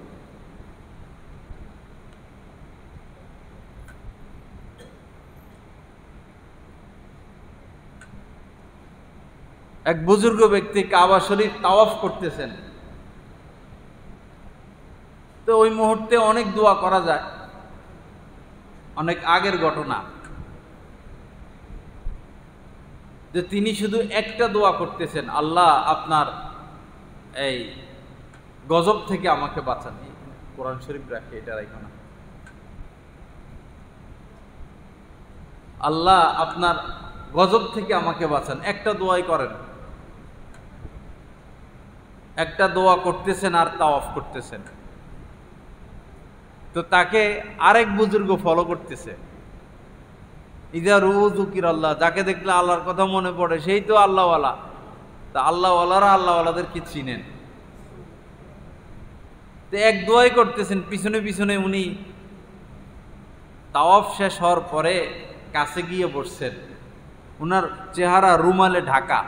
এক বুজুর্গ ব্যক্তি কাবা শরীফ তাওয়াফ করতেছেন, তো ওই মুহূর্তে অনেক দোয়া করা যায়, অনেক আগের ঘটনা, যে তিনি শুধু একটা দোয়া করতেছেন, আল্লাহ আপনার এই গজব থেকে আমাকে বাঁচান। কোরআন শরীফ রাখে, এটা রাখো না। আল্লাহ আপনার গজব থেকে আমাকে বাঁচান, একটা দোয়াই করেন। একটা দোয়া করতেছেন আর তাওয়াফ করতেছেন। তো তাকে আরেক বুজুর্গ ফলো করতেছে, ইদা রুযুকির আল্লাহ, যাকে দেখলে আল্লাহর কথা মনে পড়ে সেই তো আল্লাহওয়ালা। তা আল্লাহওয়ালারা আল্লাহওয়ালাদের কি চিনেন? তো এক দোয়াই করতেছেন, পিছনে পিছনে উনি তাওয়াফ শেষ হওয়ার পরে কাছে গিয়ে বসছেন, উনার চেহারা রুমালে ঢাকা।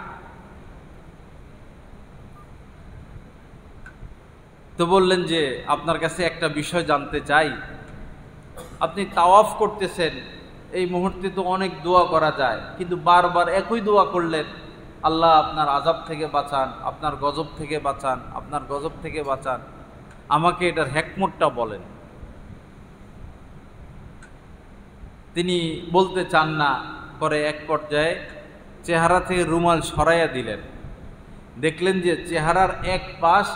তো বললেন যে আপনার কাছে একটা বিষয় জানতে চাই, আপনি তাওয়াফ করতেছেন, এই মুহূর্তে তো অনেক দোয়া করা যায়, কিন্তু বারবার একই দোয়া করলেন, আল্লাহ আপনার আযাব থেকে বাঁচান, আপনার গজব থেকে বাঁচান, আপনার গজব থেকে বাঁচান, আমাকে এটার হিকমতটা বলেন। তিনি বলতে চান না, পরে এক পর্যায়ে চেহারা থেকে রুমাল সরাইয়া দিলেন। দেখলেন যে চেহারার এক পাশ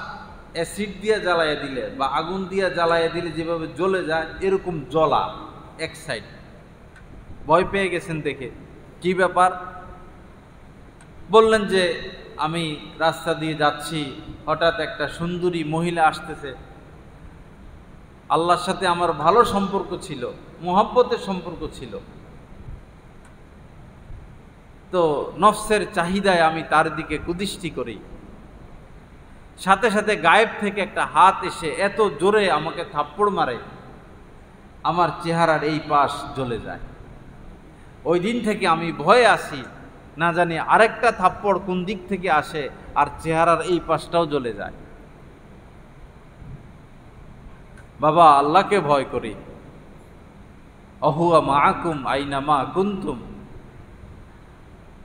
অ্যাসিড দিয়ে জ্বালাইয়া দিলে বা আগুন দিয়ে জ্বালাইয়া দিলে যেভাবে জ্বলে যায়, এরকম জ্বলা এক সাইড। ভয় পেয়ে গেছেন দেখে, কি ব্যাপার? বললেন যে আমি রাস্তা দিয়ে যাচ্ছি, হঠাৎ একটা সুন্দরী মহিলা আসতেছে, আল্লাহর সাথে আমার ভালো সম্পর্ক ছিল, মুহাব্বতের সম্পর্ক ছিল, তো নফসের চাহিদায় আমি তার দিকে কুদৃষ্টি করি, সাথে সাথে গায়েব থেকে একটা হাত এসে এত জোরে আমাকে থাপ্পড় মারে, আমার চেহারার এই পাশ জ্বলে যায়। ওই দিন থেকে আমি ভয়ে আছি, না জানি আরেকটা থাপ্পড় কোন দিক থেকে আসে আর চেহারার এই পাশটাও জ্বলে যায়। বাবা, আল্লাহকে ভয় করি। অহুয়া মাআকুম আইনামা কুনতুম,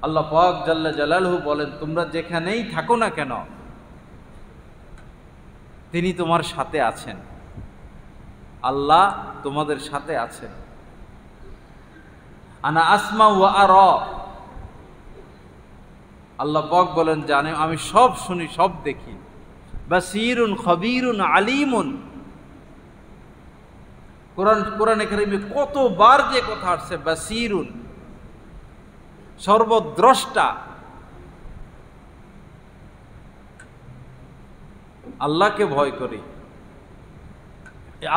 আল্লাহ পাক জাল্লা জালালহু বলেন, তোমরা যেখানেই থাকো না কেন তিনি তোমার সাথে আছেন। আল্লাহ তোমাদের সাথে আছেন। আনা আসমা ওয়া আরা, আল্লাহ পাক বলেন, জানে আমি সব শুনি, সব দেখি। বাসীরুন খবীরুন আলীমুন, কোরআনে কারিমে কতবার যে কথা আসছে, বাসীরুন সর্বদ্রষ্টা। আল্লাহকে ভয় করি।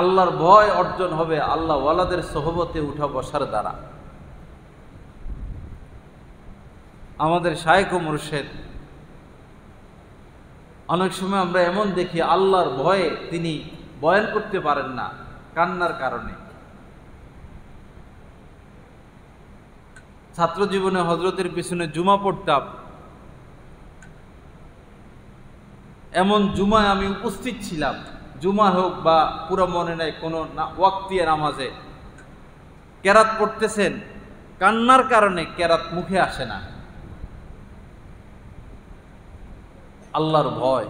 আল্লাহর ভয় অর্জন হবে আল্লাহ ওয়ালাদের সোহবতে উঠা বসার দ্বারা। আমাদের শায়েখ ও মুর্শেদ, অনেক সময় আমরা এমন দেখি আল্লাহর ভয়ে তিনি বয়ান করতে পারেন না কান্নার কারণে। ছাত্র জীবনে হজরতের পিছনে জুমা পড়তাম, এমন জুমায় আমি উপস্থিত ছিলাম, জুমা হোক বা পুরো মনে নাই, কোনো ওয়াক্তিয়া নামাজে কেরাত পড়তেছেন, কান্নার কারণে কেরাত মুখে আসে না। আল্লাহর ভয়।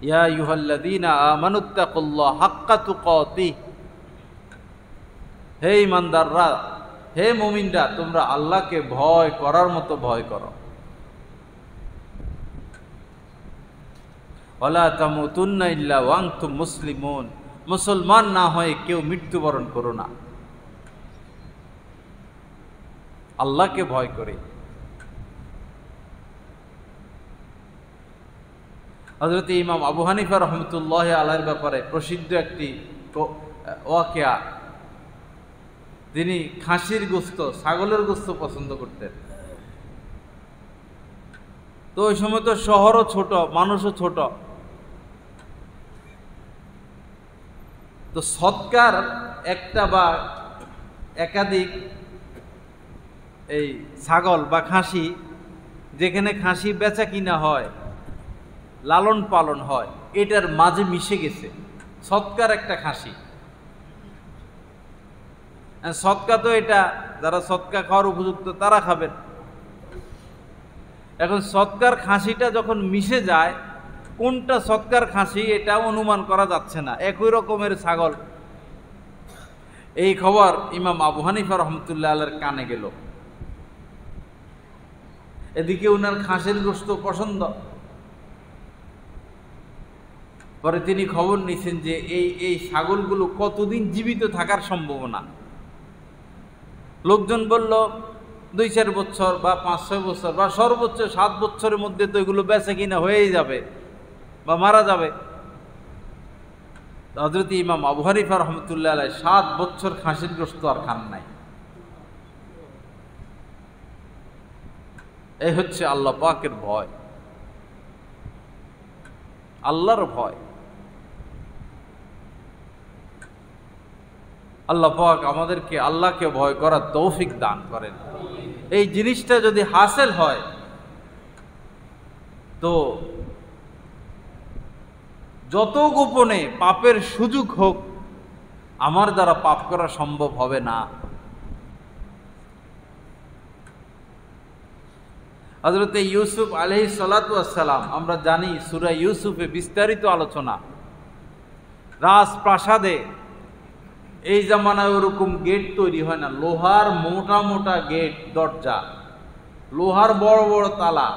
ইয়া আইয়ুহাল্লাযীনা আমানুত্তাকুল্লাহ হাক্কা তুকাতিহ, হে ঈমানদাররা, হে মুমিনরা, তোমরা আল্লাহকে ভয় করার মতো ভয় করো। ওয়ালা তামুতুন্না ইল্লা ওয়া আনতুম মুসলিমুন, মুসলমান না হয়ে কেউ মৃত্যুবরণ করো না। আল্লাহকে ভয় করে। হযরত ইমাম আবু হানিফা রাহমাতুল্লাহ আলাইহির ব্যাপারে প্রসিদ্ধ একটি ওয়াকিয়া, তিনি খাসির গোশত, ছাগলের গোশত পছন্দ করতেন। তো ওই সময় তো শহরও ছোট, মানুষও ছোট, তো সৎকার একটা বা একাধিক এই ছাগল বা খাসি, যেখানে খাসি বেচা কিনা হয়, লালন পালন হয়, এটার মাঝে মিশে গেছে সৎকার একটা খাসি। সৎকা তো এটা যারা সৎকা খাওয়ার উপযুক্ত তারা খাবেন। এখন সৎকার খাসিটা যখন মিশে যায়, কোনটা সৎকার খাসি এটা অনুমান করা যাচ্ছে না, একই রকমের ছাগল। এই খবর ইমাম আবু হানিফা রহমতুল্লাহ আলাইহির কানে গেল। এদিকে উনার খাসির গোশত পছন্দ। পরে তিনি খবর নিছেন যে এই ছাগলগুলো কতদিন জীবিত থাকার সম্ভাবনা। লোকজন বলল 2-4 বছর বা 5-6 বছর বা সর্বোচ্চ 7 বছরের মধ্যে তো এগুলো বেচা কিনা হয়েই যাবে বা মারা যাবে। হযরত ইমাম আবু হানিফা রহমতুল্লাহ আলাইহি 7 বছর খাসির গোশত আর খান নাই। এই হচ্ছে আল্লাহ পাকের ভয়, আল্লাহর ভয়। আল্লাহ পাক আমাদেরকে আল্লাহকে ভয় করার তৌফিক দান করেন। এই জিনিসটা যদি হাসিল হয় তো যত গোপনে পাপের সুযোগ হোক, আমার দ্বারা পাপ করা সম্ভব হবে না। হযরত ইউসুফ আলাইহিস সালাতু ওয়াস সালাম, আমরা জানি সূরা ইউসুফে বিস্তারিত আলোচনা। রাজপ্রাসাদে এই জামানায় ওরকম গেট তৈরি হয় না, লোহার মোটা মোটা গেট, দরজা, লোহার বড় বড় তালা,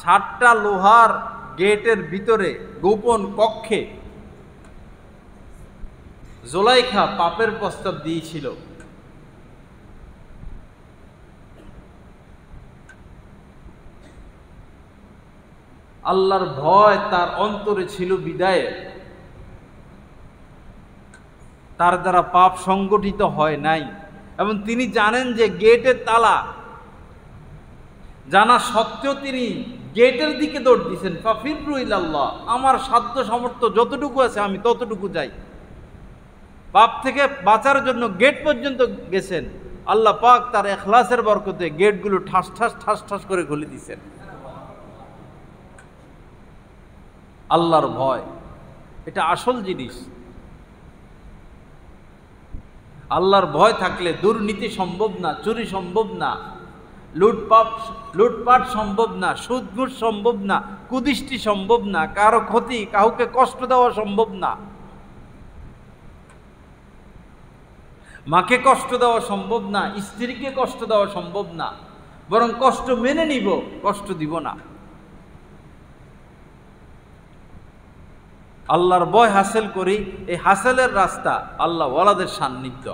7টা লোহার গেটের ভিতরে গোপন কক্ষে জুলাইখা পাপের প্রস্তাব দিয়েছিল। আল্লাহর ভয় তার অন্তরে ছিল বিদায়ে তার দ্বারা পাপ সংগঠিত হয় নাই। এবং তিনি জানেন যে গেটের তালা, জানা সত্ত্বেও তিনি গেটের দিকে দৌড় দিয়েছেন। ফাফিরু ইলাল্লাহ, আমার সাধ্য সামর্থ্য যতটুকু আছে আমি ততটুকু যাই। পাপ থেকে বাঁচার জন্য গেট পর্যন্ত গেছেন। আল্লাহ পাক তার ইখলাসের বরকতে গেটগুলো ঠাস ঠাস ঠাস ঠাস করে খুলে দিয়েছেন। আল্লাহর ভয় এটা আসল জিনিস। আল্লাহর ভয় থাকলে দুর্নীতি সম্ভব না, চুরি সম্ভব না, লুটপাট সম্ভব না, সুদ ঘুষ সম্ভব না, কুদৃষ্টি সম্ভব না, কারো ক্ষতি, কাউকে কষ্ট দেওয়া সম্ভব না, মাকে কষ্ট দেওয়া সম্ভব না, স্ত্রীকে কষ্ট দেওয়া সম্ভব না, বরং কষ্ট মেনে নিব, কষ্ট দিব না। আল্লাহর ভয় হাসিল করি, এই হাসিলের রাস্তা আল্লাহ ওয়ালাদের সান্নিধ্য।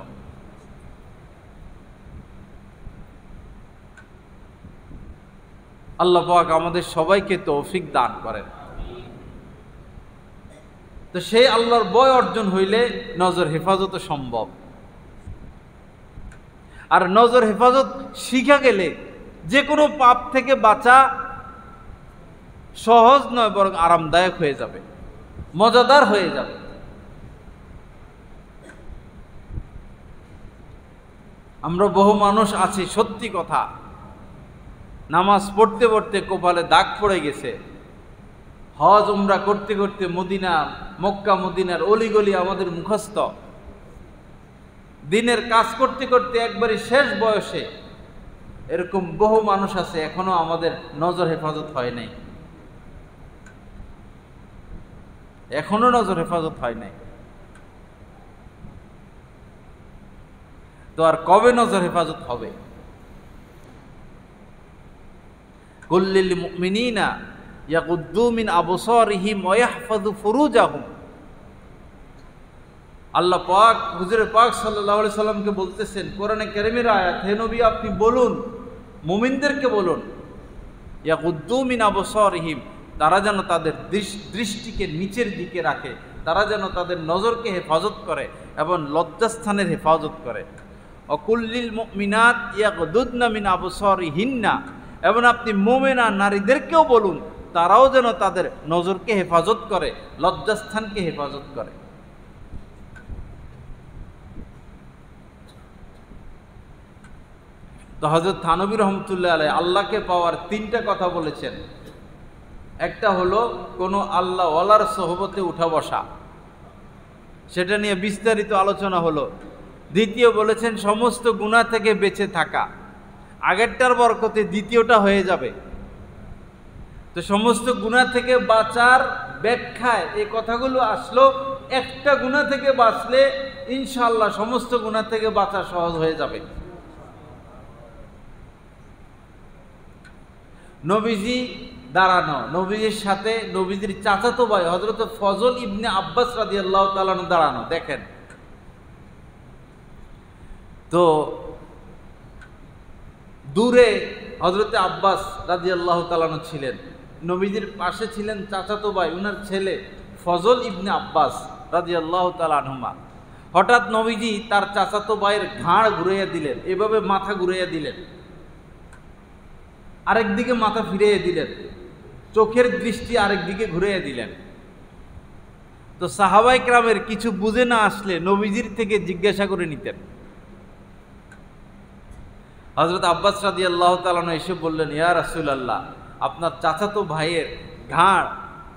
আল্লাহ পাক আমাদের সবাইকে তৌফিক দান করেন। তো সেই আল্লাহর ভয় অর্জন হইলে নজর হেফাজত সম্ভব। আর নজর হেফাজত শিখা গেলে যে কোনো পাপ থেকে বাঁচা সহজ নয়, বরং আরামদায়ক হয়ে যাবে, মজাদার হয়ে যাবে। আমরা বহু মানুষ আছি, সত্যি কথা, নামাজ পড়তে পড়তে কপালে দাগ পড়ে গেছে, হজ উমরা করতে করতে মদিনা, মক্কা মদিনার অলিগলি আমাদের মুখস্থ, দিনের কাজ করতে করতে একবারে শেষ বয়সে এরকম বহু মানুষ আছে এখনো আমাদের নজর হেফাজত হয় নাই, এখনো নজর হেফাজত হয় নাই। তো আর কবে নজর হেফাজত হবে? কুল্লিল মুমিনিনা ইয়াগুদ্দু মিন আবসারিহিম ওয়া ইয়াহফাযু ফুরুজাহুম। আল্লাহ পাক হুজুর পাক সাল্লাল্লাহু আলাইহি সাল্লামকে বলতেছেন, কোরআনে কারীমের আয়াত, হে নবী আপনি বলুন, মুমিনদেরকে বলুন, ইয়াগুদ্দু মিন আবসারিহিম, তারা যেন তাদের দৃষ্টিকে নিচের দিকে রাখে, তারা যেন তাদের নজরকে হেফাজত করে এবং লজ্জাস্থানের হেফাজত করে। অকুল্লিল মুমিনাত ইয়াগুদুদনা মিন আবসারিহিন্না, এবং আপনি মুমিনা নারীদেরকেও বলুন তারাও যেন তাদের নজরকে হেফাজত করে, লজ্জাস্থানকে হেফাজত করে। তো হযরত থানবী রহমতুল্লাহ আলাইহি আল্লাহকে পাওয়ার তিনটা কথা বলেছেন। একটা হলো কোনো আল্লাহ ওয়ালার সোহবতে উঠা বসা, সেটা নিয়ে বিস্তারিত আলোচনা হলো। দ্বিতীয় বলেছেন সমস্ত গুনাহ থেকে বেঁচে থাকা, আগেরটার বরকতে দ্বিতীয়টা হয়ে যাবে। তো সমস্ত গুনাহ থেকে বাঁচার ব্যাখ্যায় এই কথাগুলো আসলো, একটা গুনাহ থেকে বাঁচলে ইনশাআল্লাহ সমস্ত গুনাহ থেকে বাঁচা সহজ হয়ে যাবে। নবীজি দাঁড়ানো, নবীজির সাথে নবীজির চাচাতো ভাই হযরত ফজল ইবনে আব্বাস রাদিয়াল্লাহু তাআলা দাঁড়ানো, দেখেন তো দূরে হযরত আব্বাস রাদিয়াল্লাহু তাআলা ছিলেন, নবীজির পাশে ছিলেন চাচাতো ভাই উনার ছেলে ফজল ইবনে আব্বাস রাদিয়াল্লাহু তাআলা আনহুমা। হঠাৎ নবীজি তার চাচাতো ভাইয়ের ঘাড় ঘুরাইয়া দিলেন, এভাবে মাথা ঘুরাইয়া দিলেন, আরেক দিকে মাথা ফিরিয়ে দিলেন, চোখের দৃষ্টি আরেক দিকে ঘুরিয়ে দিলেন। তো সাহাবায়ে কেরামের কিছু বুঝে না আসলে নবীজির থেকে জিজ্ঞাসা করে নিতেন। হযরত আব্বাস রাদিয়াল্লাহু তাআলা এসে বললেন, ইয়া রাসূলুল্লাহ, আপনার চাচাতো ভাইয়ের ঘাড়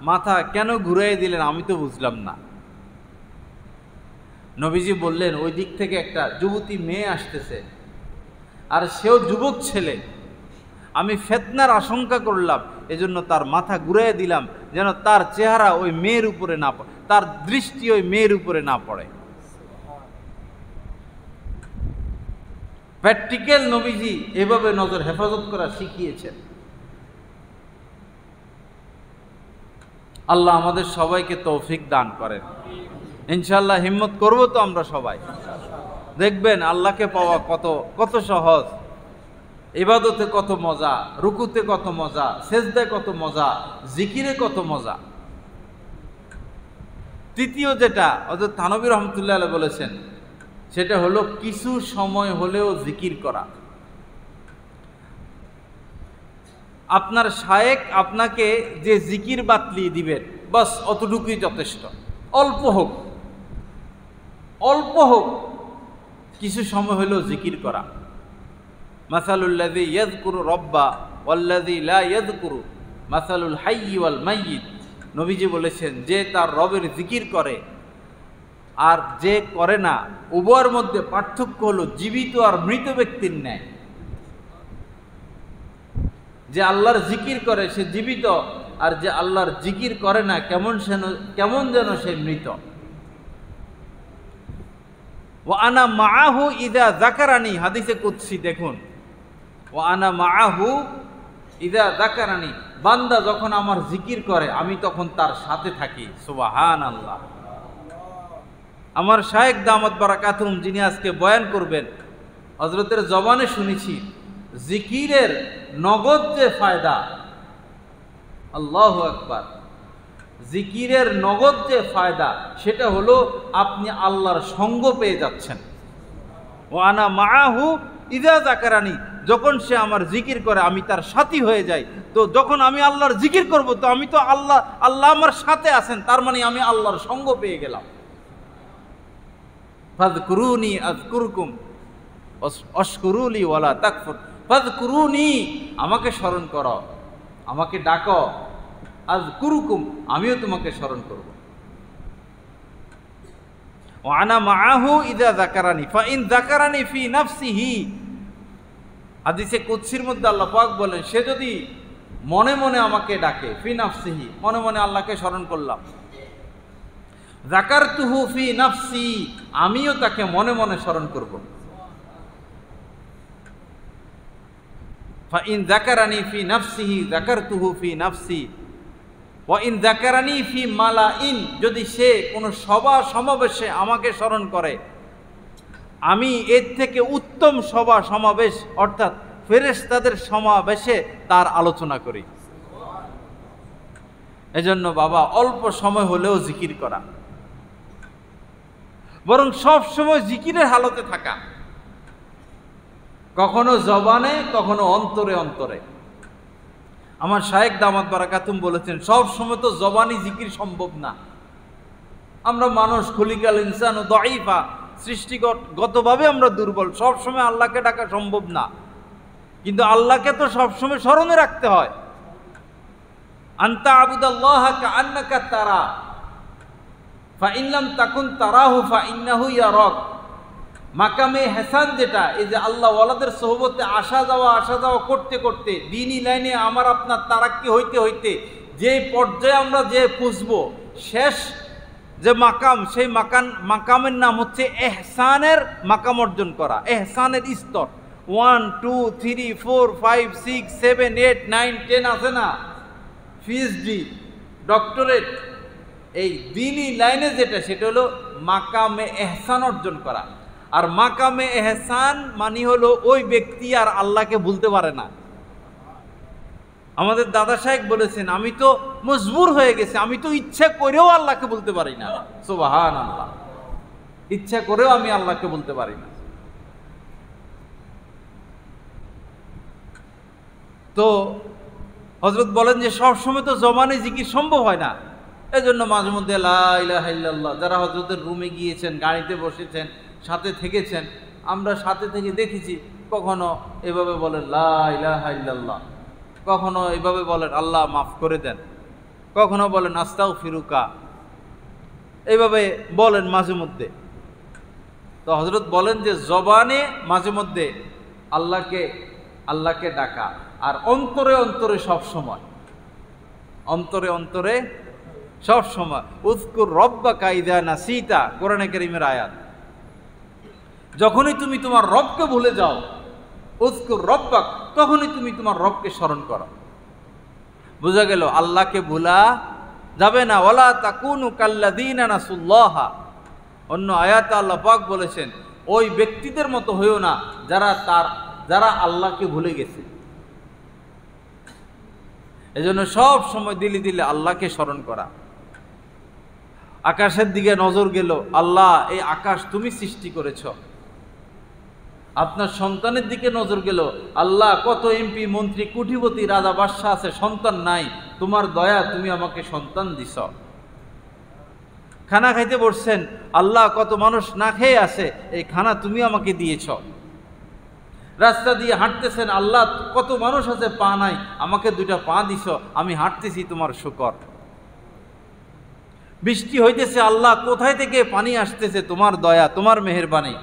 মাথা কেন ঘুরিয়ে দিলেন আমি তো বুঝলাম না। নবীজি বললেন, ওই দিক থেকে একটা যুবতী মেয়ে আসতেছে, আর সেও যুবক ছেলে, আমি ফিতনার আশঙ্কা করলাম, এজন্য তার মাথা ঘুরিয়ে দিলাম যেন তার চেহারা ওই মেয়ের উপরে না পড়ে, তার দৃষ্টি ওই মেয়ের উপরে না পড়ে। প্র্যাকটিক্যাল নবীজি এভাবে নজর হেফাজত করা শিখিয়েছেন। আল্লাহ আমাদের সবাইকে তৌফিক দান করেন। ইনশাআল্লাহ হিম্মত করব তো আমরা সবাই, দেখবেন আল্লাহকে পাওয়া কত কত সহজ, ইবাদতে কত মজা, রুকুতে কত মজা, সেজদায় কত মজা, জিকিরে কত মজা। তৃতীয় যেটা হযরত থানবী রহমতুল্লাহ আলাইহি বলেছেন, সেটা হলো কিছু সময় হলেও জিকির করা। আপনার শায়েখ আপনাকে যে জিকির বাতলিয়ে দিবেন, বাস অতটুকুই যথেষ্ট, অল্প হোক, অল্প হোক, কিছু সময় হলেও জিকির করা। মাসালুল্লাযী ইয়াযকুরু রাব্বা ওয়াল্লাযী লা ইয়াযকুরু মাসালুল হাইয়্যি ওয়াল মাইয়িত। নবীজি বলেছেন, যে তার রবের জিকির করে আর যে করে না, উভয়ের মধ্যে পার্থক্য হলো জীবিত আর মৃত ব্যক্তির ন্যায়। যে আল্লাহর জিকির করে সে জীবিত, আর যে আল্লাহর জিকির করে না কেমন যেন সে মৃত। ওয়া আনা মাআহু ইযা যাকারানি, হাদিসে কুদসি দেখুন, ওয়া আনা মাআহু ইযা যাকারানি, বান্দা যখন আমার জিকির করে আমি তখন তার সাথে থাকি। সুবহানাল্লাহ। আমার শায়েখ দামাত বারাকাতুহুম যিনি আজকে বয়ান করবেন, হযরতের জবানে শুনেছি জিকিরের নগদ যে ফায়দা, আল্লাহু আকবার, জিকিরের নগদ যে ফায়দা সেটা হলো আপনি আল্লাহর সঙ্গ পেয়ে যাচ্ছেন। ওয়া আনা মাআহু ইযা যাকারানি, যখন সে আমার জিকির করে আমি তার সাথী হয়ে যাই। তো যখন আমি আল্লাহর জিকির করব তো আমি তো আল্লাহ আমার সাথে আছেন, তার মানে আমি আল্লাহর সঙ্গ পেয়ে গেলাম। ফাযকুরুনি আযকুরকুম ওয়াশকুরুলি ওয়ালা তাকফুর। ফাযকুরুনি, আমাকে স্মরণ করো, আমাকে ডাকো, আযকুরকুম, আমিও তোমাকে স্মরণ করব। ওয়া আনা মাআহু ইযা যাকারানি ফা ইন যাকারানি ফি নাফসিহি, হাদিসে কুদসির মধ্যে আল্লাহ পাক বলেন, সে যদি মনে মনে আমাকে ডাকে, ফি নাফসিহি, মনে মনে আল্লাহকে স্মরণ করলাম, যাকারতুহু ফি নাফসি, আমিও তাকে মনে মনে স্মরণ করব। ফাইন যাকারানি ফি নাফসিহি যাকারতুহু ফি নাফসি ওয়া ইন যাকারানি ফি মালাইন, যদি সে কোনো সভা সমাবেশে আমাকে স্মরণ করে, আমি এর থেকে উত্তম সভা সমাবেশ অর্থাৎ ফেরেশতাদের সমাবেশে তার আলোচনা করি। এজন্য বাবা, অল্প সময় হলেও জিকির করা, বরং সব সময় জিকিরের হালতে থাকা, কখনো জবানে কখনো অন্তরে অন্তরে। আমার শায়েখ দামাত বারাকাতুম বলেছেন, সব সময় তো জবানি জিকির সম্ভব না। আমরা মানুষ, খুলিকাল ইনসান ও দাঈফা, সৃষ্টিগতভাবে আমরা দুর্বল, সব সময় আল্লাহকে ডাকা সম্ভব না। কিন্তু আল্লাহকে তো সব সময় স্মরণে রাখতে হয়। আনতা আবুদাল্লাহ কাআন্নাকা তারা ফা ইন লাম তাকুন তারাহু ফা ইন্নাহু ইয়ারাক। মাকামে হেসান যেটা, এই যে আল্লাহ ওয়ালাদের সোহবতে আসা যাওয়া করতে করতে দ্বীনি লাইনে আমার আপনার তারাক্কি হইতে হইতে যে পর্যায়ে আমরা যে পুষবো, শেষ যে মাকাম, সেই মাকামের নাম হচ্ছে এহসানের মাকাম অর্জন করা, এহসানের স্তর। 1 2 3 4 5 6 7 8 9 10 আছে না, পিএইচডি, ডক্টরেট, এই দ্বীনি লাইনে যেটা, সেটা হলো মাকামে এহসান অর্জন করা। আর মাকামে এহসান মানে হলো ওই ব্যক্তি আর আল্লাহকে ভুলতে পারে না। আমাদের দাদা সাহেব বলেছেন, আমি তো মজবুর হয়ে গেছি, আমি তো ইচ্ছা করেও আল্লাহকে বলতে পারি না। সুবহানাল্লাহ, ইচ্ছা করেও আমি আল্লাহকে বলতে পারি না। তো হযরত বলেন যে সব সময় তো জবানে জিকির সম্ভব হয় না। এজন্য মাঝে মধ্যে লা ইলাহা ইল্লাল্লাহ, যারা হযরতের রুমে গিয়েছেন, গাড়িতে বসেছেন, সাথে থেকেছেন, আমরা সাথে থেকে দেখেছি, কখনো এভাবে বলেন লা ইলাহা ইল্লাল্লাহ, কখনো এভাবে বলেন আল্লাহ মাফ করে দেন, কখনো বলেন আস্তাগফিরুকা, এইভাবে বলেন মাঝে মধ্যে। তো হযরত বলেন যে জবানে মাঝে মধ্যে আল্লাহকে ডাকা, আর অন্তরে অন্তরে সব সময়, অন্তরে অন্তরে সব সময়। উযকুর রব্বাকা ইযা নাসিতা, কোরআনে কারীমের আয়াত। যখনই তুমি তোমার রবকে ভুলে যাও, উযকুর রব্বাক, তখনই তুমি তোমার রবকে স্মরণ করো। বোঝা গেল আল্লাহকে ভুলা যাবে না। ওয়ালা তাকুনু কাল্লাযীনা নাসুল্লাহ, অন্য আয়াতে আল্লাহ পাক বলেছেন, ওই ব্যক্তিদের মতো হইও না যারা আল্লাহকে ভুলে গেছে। এজন্য সব সময় দিলে দিলে আল্লাহকে স্মরণ করা। আকাশের দিকে নজর গেল, আল্লাহ এই আকাশ তুমি সৃষ্টি করেছ। আপনার সন্তানের দিকে নজর গেল, আল্লাহ কত এমপি মন্ত্রী কোটিপতি রাজা বাদশাহ আছে, সন্তান নাই, তোমার দয়া, তুমি আমাকে সন্তান দিছ। খানা খাইতে বসছেন, আল্লাহ কত মানুষ না খেয়ে আছে, এই খানা তুমি আমাকে দিয়েছ। রাস্তা দিয়ে হাঁটতেছেন, আল্লাহ কত মানুষ আছে পা নাই, আমাকে 2টা পা দিছ, আমি হাঁটতেছি, তোমার শুকর। বৃষ্টি হইতেছে, আল্লাহ কোথায় থেকে পানি আসতেছে, তোমার দয়া, তোমার মেহেরবানি।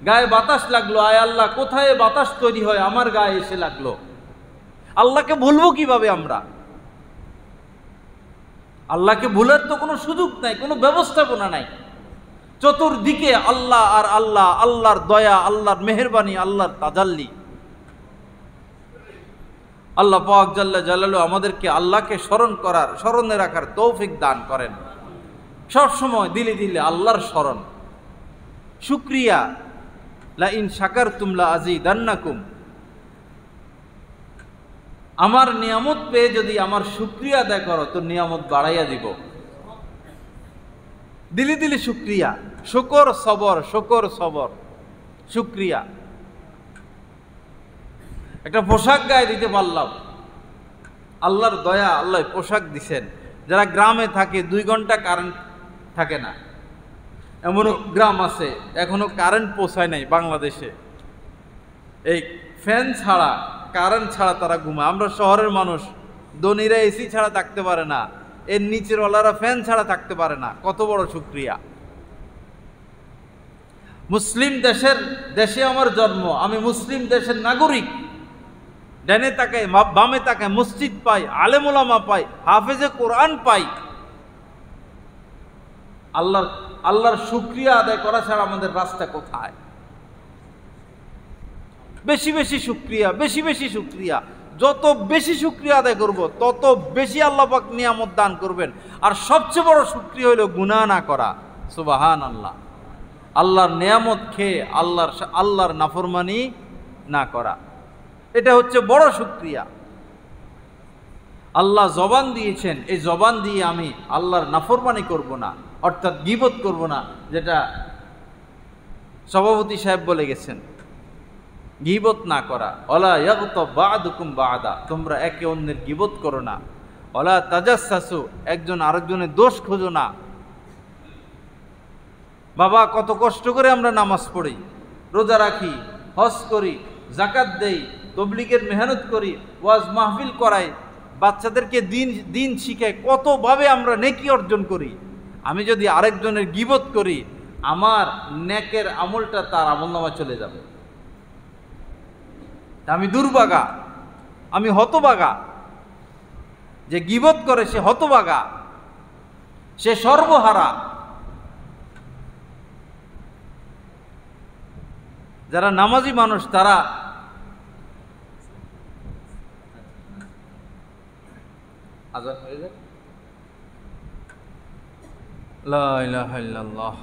গায়ে বাতাস লাগলো, আয় আল্লাহ কোথায় বাতাস তৈরি হয়, আমার গায়ে এসে লাগলো। আল্লাহকে ভুলবো কিভাবে আমরা? আল্লাহকে ভুলার তো কোনো সুযোগ নাই, কোনো ব্যবস্থাপনা নাই। চতুর্দিকে আল্লাহ আর আল্লাহ, আল্লাহর দয়া, আল্লাহর মেহেরবানি, আল্লাহর তাজাল্লি। আল্লাহ পাক জাল্লা জালালু আমাদেরকে আল্লাহকে স্মরণে রাখার তৌফিক দান করেন। সব সময় দিলে দিলে আল্লাহর স্মরণ, শুকরিয়া। লা ইন শাকারতুম লা আযীদান্নাকুম, আমার নিয়ামত পেয়ে যদি আমার শুকরিয়া আদায় করো তো নিয়ামত বাড়াইয়া দিব। দিলে দিলে শুকরিয়া, শুকর সবর, শুকর সবর, শুকরিয়া। একটা পোশাক গায়ে দিতে পারলাম, আল্লাহর দয়া, আল্লাহ পোশাক দিছেন। যারা গ্রামে থাকে 2 ঘন্টা কারেন্ট থাকে না, এমনও গ্রাম আছে এখনো কারেন্ট পৌঁছায় নাই বাংলাদেশে। এই ফ্যান ছাড়া, কারেন্ট ছাড়া তারা ঘুমায়। আমরা শহরের মানুষ, ধনীরা এসি ছাড়া থাকতে পারে না, এর নিচের ওয়ালারা ফ্যান ছাড়া থাকতে পারে না। কত বড় শুকরিয়া। মুসলিম দেশে আমার জন্ম, আমি মুসলিম দেশের নাগরিক, ডানে তাকায় বামে তাকায়, মসজিদ পাই, আলেম ওলামা পাই, হাফেজে কোরআন পাই। আল্লাহর শুকরিয়া আদায় করা ছাড়া আমাদের রাস্তা কোথায়? বেশি বেশি শুকরিয়া, বেশি বেশি শুকরিয়া। যত বেশি শুকরিয়া আদায় করব তত বেশি আল্লাহ পাক নিয়ামত দান করবেন। আর সবচেয়ে বড় শুকরিয়া হলো গুনাহ না করা। সুবহানাল্লাহ। আল্লাহর নিয়ামত খেয়ে আল্লাহর নাফরমানি না করা, এটা হচ্ছে বড় শুকরিয়া। আল্লাহ জবান দিয়েছেন, এই জবান দিয়ে আমি আল্লাহর নাফরমানি করব না, অর্থাৎ গীবত করব না, যেটা সভাপতি সাহেব বলে গেছেন, গীবত না করা। ওয়ালা ইয়াগতাব বা'দুকুম বা'দা, তোমরা একে অন্যের গীবত করো না। ওয়ালা তাজাসসাসু, একজন আরেকজনের দোষ খোঁজো না। বাবা, কত কষ্ট করে আমরা নামাজ পড়ি, রোজা রাখি, হজ করি, যাকাত দেই, তবলিগের মেহনত করি, ওয়াজ মাহফিল করাই, বাচ্চাদেরকে দিন শিখাই, কতভাবে আমরা নেকি অর্জন করি। আমি যদি আরেকজনের গীবত করি, আমার নেকের আমলটা তার আমলনামায় চলে যাবে। আমি দুর্ভাগা, আমি হতভাগা। যে গীবত করে সে হতভাগা, সে সর্বহারা। যারা নামাজি মানুষ তারা আযান হয়ে যায়। লা ইলাহা ইল্লাল্লাহ।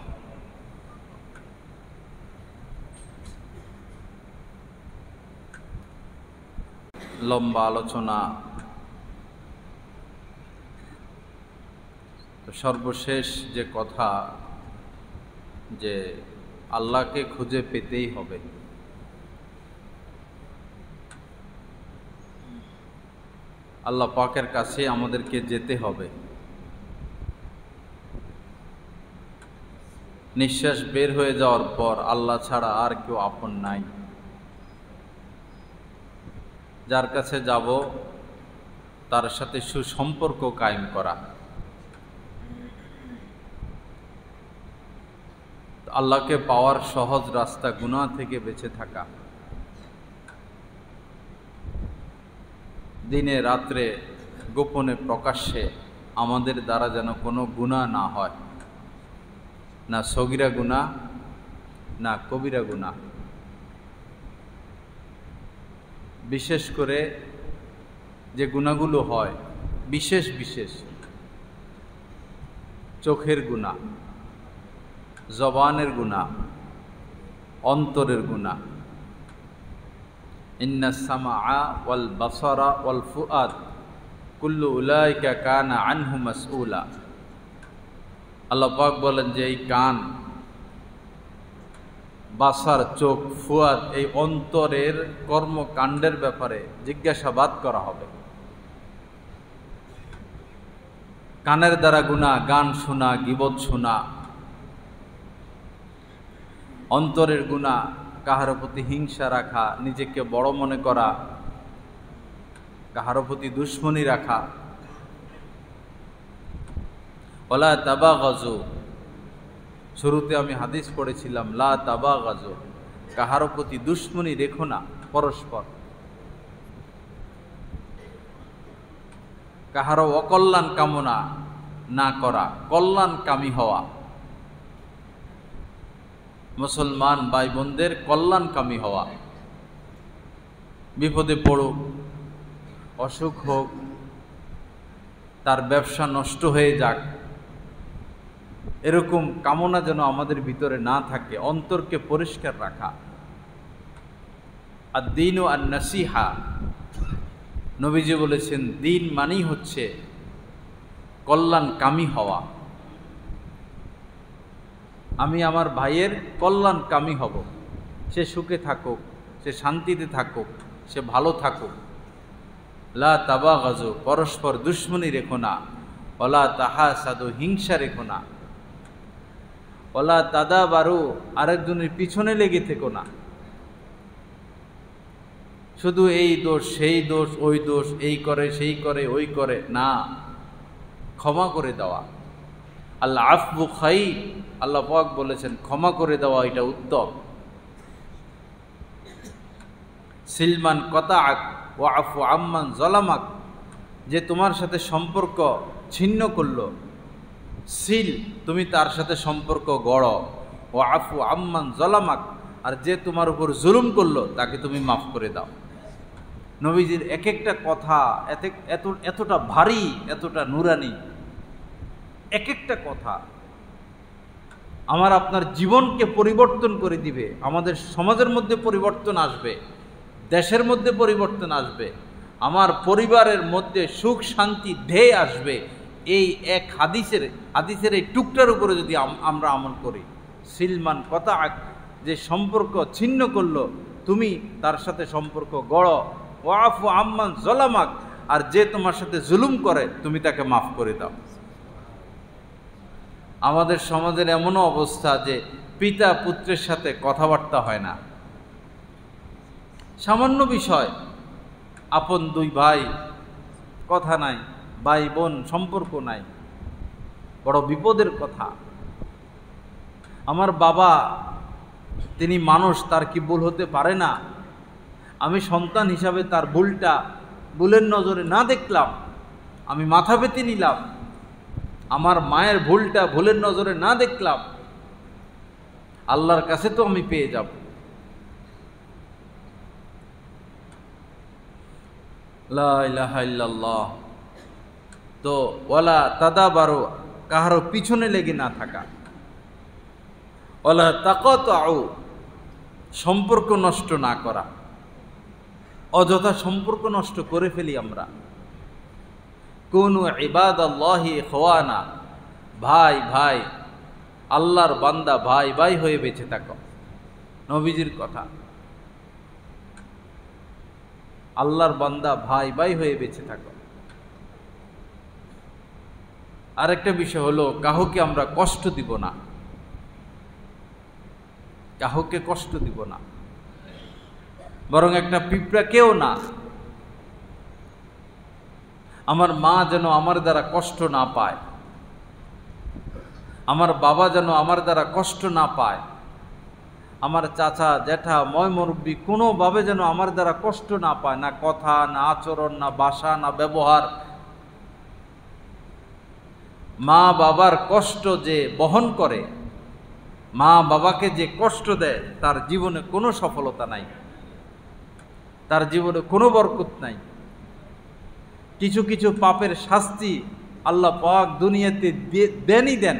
লম্বা আলোচনা, সর্বশেষ যে কথা, যে আল্লাহকে খুঁজে পেতেই হবে। আল্লাহ পাকের কাছে আমাদেরকে যেতে হবে। নিঃশ্বাস বের হয়ে যাওয়ার পর আল্লাহ ছাড়া আর কেউ আপন নাই। যার কাছে যাব তার সাথে সুসম্পর্ক কায়েম করা। আল্লাহকে পাওয়ার সহজ রাস্তা গুনাহ থেকে বেঁচে থাকা। দিনে রাত্রে গোপনে প্রকাশ্যে আমাদের দ্বারা যেন কোনো গুনাহ না হয়, না সগীরা গুনাহ না কবিরা গুনাহ। বিশেষ করে যে গুনাহগুলো হয়, বিশেষ বিশেষ চোখের গুনাহ, জবানের গুনাহ, অন্তরের গুনাহ। ইন্নাস সামাআ ওয়াল বাসারা ওয়াল ফুআদ কুল্লু উলাইকা কানা আনহু মাসউলা। আল্লাহ পাক বলেন যে এই কান, বাসার, চোখ, ফুয়াদ, এই অন্তরের কর্মকাণ্ডের ব্যাপারে জিজ্ঞাসাবাদ করা হবে। কানের দ্বারা গুনাহ, গান শোনা, গীবত শোনা। অন্তরের গুনাহ, কাহারো প্রতি হিংসা রাখা, নিজেকে বড় মনে করা, কাহারো প্রতি দুশ্মনী রাখা। ওয়ালা তাবাগাজু, শুরুতে আমি হাদিস পড়েছিলাম, লা তাবাগাজু, কাহারো প্রতি দুশ্মনী রেখো না পরস্পর। কাহারো অকল্যাণ কামনা না করা, কল্যাণকামী হওয়া। মুসলমান ভাই বোনদের কল্যাণকামী হওয়া। বিপদে পড়ুক, অসুখ হোক, তার ব্যবসা নষ্ট হয়ে যাক, এরকম কামনা যেন আমাদের ভিতরে না থাকে। অন্তরকে পরিষ্কার রাখা। আর দ্বীন ও আর নাসিহা, নবীজি বলেছেন দ্বীন মানেই হচ্ছে কল্যাণকামী হওয়া। আমি আমার ভাইয়ের কল্যাণকামী হব, সে সুখে থাকুক, সে শান্তিতে থাকুক, সে ভালো থাকুক। লা তাবাগাজু, পরস্পর দুশ্মনী রেখো না। ওয়ালা তাহাসাদু, হিংসা রেখো না। ওয়ালা তাদাবারু, আরেকজনের পিছনে লেগে থেকো না। শুধু এই দোষ, সেই দোষ, ওই দোষ, এই করে, সেই করে, ওই করে না। ক্ষমা করে দেওয়া। আল্লাহ আফু খাইর, আল্লাহ পাক বলেছেন ক্ষমা করে দেওয়া এটা উত্তম। সিলমান কতাআক, ওয়াফু আম্মান জলামাক, যে তোমার সাথে সম্পর্ক ছিন্ন করলো, সিল, তুমি তার সাথে সম্পর্ক গড়ো। ওয়াফু আম্মান জলামাক, আর যে তোমার উপর জুলুম করলো তাকে তুমি মাফ করে দাও। নবীজির এক একটা কথা এতটা ভারী, এতটা নুরানি, এক একটা কথা আমার আপনার জীবনকে পরিবর্তন করে দিবে। আমাদের সমাজের মধ্যে পরিবর্তন আসবে, দেশের মধ্যে পরিবর্তন আসবে, আমার পরিবারের মধ্যে সুখ শান্তি ধেয়ে আসবে। এই এক হাদিসের এই টুকটার উপরে যদি আমরা আমল করি, সিলমান কথা, যে সম্পর্ক ছিন্ন করলো তুমি তার সাথে সম্পর্ক গড়ো। ওয়াফু আম্মান জলামাক, আর যে তোমার সাথে জুলুম করে তুমি তাকে মাফ করে দাও। আমাদের সমাজের এমনও অবস্থা যে পিতা পুত্রের সাথে কথাবার্তা হয় না, সামান্য বিষয়, আপন দুই ভাই কথা নাই, ভাই বোন সম্পর্ক নাই, বড় বিপদের কথা। আমার বাবা, তিনি মানুষ, তার কি ভুল হতে পারে না? আমি সন্তান হিসাবে তার ভুলটা ভুলের নজরে না দেখলাম, আমি মাথা পেতে নিলাম। আমার মায়ের ভুলটা ভুলের নজরে না দেখলাম, আল্লাহর কাছে তো আমি পেয়ে যাব। লা ইলাহা ইল্লাল্লাহ। তো ওয়ালা তাদাবারু, কাহারও পিছনে লেগে না থাকা। ওয়ালা তাকাতাউ, সম্পর্ক নষ্ট না করা। অযথা সম্পর্ক নষ্ট করে ফেলি আমরা। কুনু ইবাদাল্লাহি ইখওয়ানা, ভাই ভাই, আল্লাহর বান্দা ভাই ভাই হয়ে বেঁচে থাকো। নবীজির কথা, আল্লাহর বান্দা ভাই ভাই হয়ে বেঁচে থাকো। আরেকটা বিষয় হলো, কাউকে আমরা কষ্ট দিব না, কাউকে কষ্ট দিব না, বরং একটা পিঁপড়াকেও না। আমার মা যেন আমার দ্বারা কষ্ট না পায়, আমার বাবা যেন আমার দ্বারা কষ্ট না পায়, আমার চাচা জ্যাঠা ময় মুরব্বী কোনোভাবে যেন আমার দ্বারা কষ্ট না পায়, না কথা, না আচরণ, না ভাষা, না ব্যবহার। মা বাবার কষ্ট যে বহন করে, মা বাবাকে যে কষ্ট দেয়, তার জীবনে কোনো সফলতা নাই, তার জীবনে কোনো বরকত নাই। কিছু কিছু পাপের শাস্তি আল্লাহ পাক দুনিয়াতে দেনই দেন,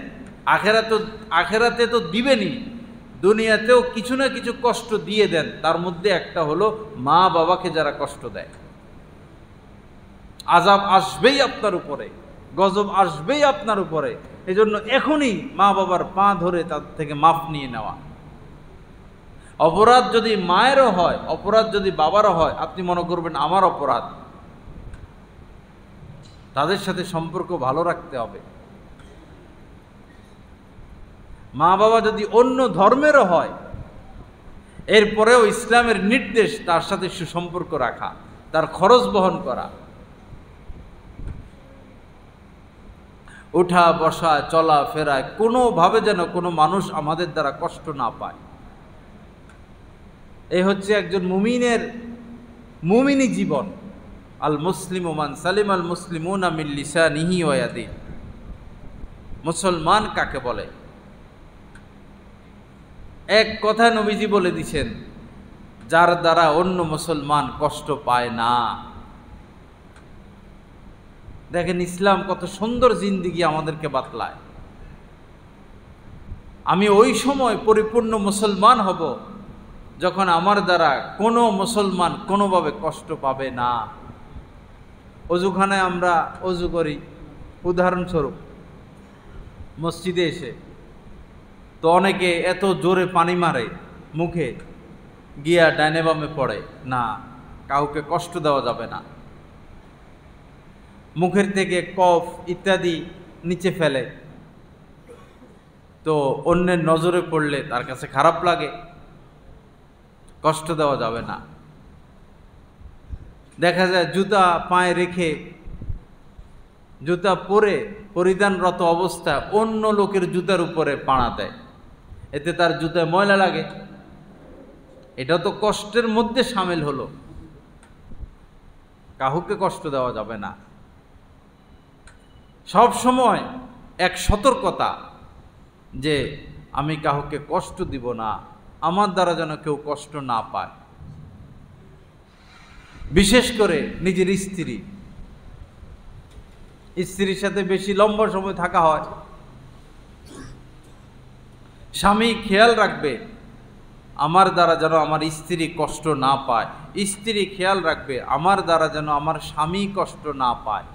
আখেরাতে তো দিবেনই, দুনিয়াতেও কিছু না কিছু কষ্ট দিয়ে দেন। তার মধ্যে একটা হলো মা বাবাকে যারা কষ্ট দেয়, আযাব আসবেই আপনার উপরে, গজব আসবেই আপনার উপরে। এজন্য এখনই মা বাবার পা ধরে তাদের থেকে মাফ নিয়ে নেওয়া। অপরাধ যদি মায়েরও হয়, অপরাধ যদি বাবারও হয়, আপনি মনে করবেন আমার অপরাধ, তাদের সাথে সম্পর্ক ভালো রাখতে হবে। মা বাবা যদি অন্য ধর্মেরও হয়, এরপরেও ইসলামের নির্দেশ তার সাথে সুসম্পর্ক রাখা, তার খরচ বহন করা, উঠা বসা চলা ফেরায় কোনোভাবে যেন কোনো মানুষ আমাদের দ্বারা কষ্ট না পায়। এই হচ্ছে একজন মুমিনী জীবন। আল মুসলিমু মান সালিম আল মুসলিমুনা মিন লিসানিহি ওয়া ইয়াদিহি। মুসলমান কাকে বলে? এক কথা নবীজি বলে দিছেন, যার দ্বারা অন্য মুসলমান কষ্ট পায় না। দেখেন ইসলাম কত সুন্দর জিন্দেগি আমাদেরকে বাতলায়। আমি ওই সময় পরিপূর্ণ মুসলমান হব যখন আমার দ্বারা কোনো মুসলমান কোনোভাবে কষ্ট পাবে না। অজুখানায় আমরা অজু করি, উদাহরণস্বরূপ মসজিদে এসে, তো অনেকে এত জোরে পানি মারে মুখে, গিয়া ডাইনে বামে পড়ে না, কাউকে কষ্ট দেওয়া যাবে না। মুখের থেকে কফ ইত্যাদি নিচে ফেলে, তো অন্যের নজরে পড়লে তার কাছে খারাপ লাগে, কষ্ট দেওয়া যাবে না। দেখা যায় জুতা পায়ে রেখে, জুতা পরে পরিধানরত অবস্থা অন্য লোকের জুতার উপরে পাড়া দেয়, এতে তার জুতায় ময়লা লাগে। এটা তো কষ্টের মধ্যে সামিল হলো। কাউকে কষ্ট দেওয়া যাবে না। সব সময় এক সতর্কতা যে আমি কাউকে কষ্ট দিব না, আমার দ্বারা যেন কেউ কষ্ট না পায়। বিশেষ করে নিজের স্ত্রীর সাথে বেশি লম্বা সময় থাকা হয়, স্বামী খেয়াল রাখবে আমার দ্বারা যেন আমার স্ত্রী কষ্ট না পায়, স্ত্রী খেয়াল রাখবে আমার দ্বারা যেন আমার স্বামী কষ্ট না পায়।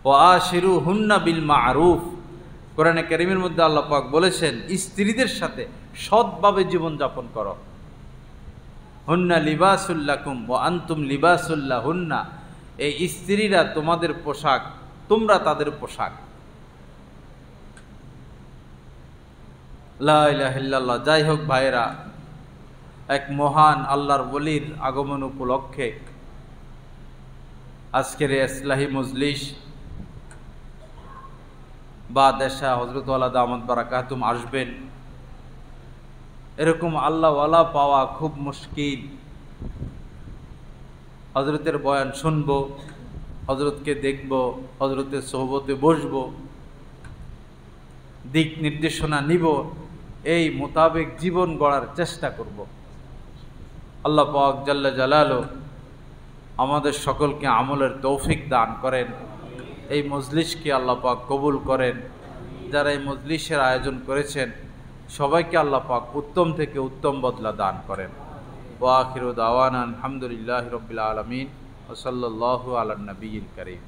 ওয়াশিরুহুন্না বিল মারুফ, কোরআনে কারীমের মধ্যে আল্লাহ পাক বলেছেন স্ত্রীদের সাথে সৎভাবে জীবনযাপন করো। হুন্না লিবাসুল লাকুম ওয়া আনতুম লিবাসুল লাহুন্না, এই স্ত্রীরা তোমাদের পোশাক, তোমরা তাদের পোশাক। লা ইলাহা ইল্লাল্লাহ। যাই হোক ভাইরা, এক মহান আল্লাহর ওলির আগমন উপলক্ষে আজকের ইসলাহি মজলিস বা দেশা হযরত ওয়ালা দামাত বারাকাতুম আসবেন, এরকম আল্লাহওয়ালা পাওয়া খুব মুশকিল। হযরতের বয়ান শুনব, হযরতকে দেখব, হযরতের সোহবতে বসব, দিক নির্দেশনা নিব, এই মোতাবেক জীবন গড়ার চেষ্টা করব। আল্লাহ পাক জাল্লা জালালু আমাদের সকলকে আমলের তৌফিক দান করেন। এই মজলিসকে আল্লাহ পাক কবুল করেন। যারা এই মজলিসের আয়োজন করেছেন সবাইকে আল্লাহ পাক উত্তম থেকে উত্তম বদলা দান করেন। ওয়া আখিরু দাওয়ানা আলহামদুলিল্লাহি রাব্বিল আলামিন ওয়া সাল্লাল্লাহু আলা নবিয়িল কারীম।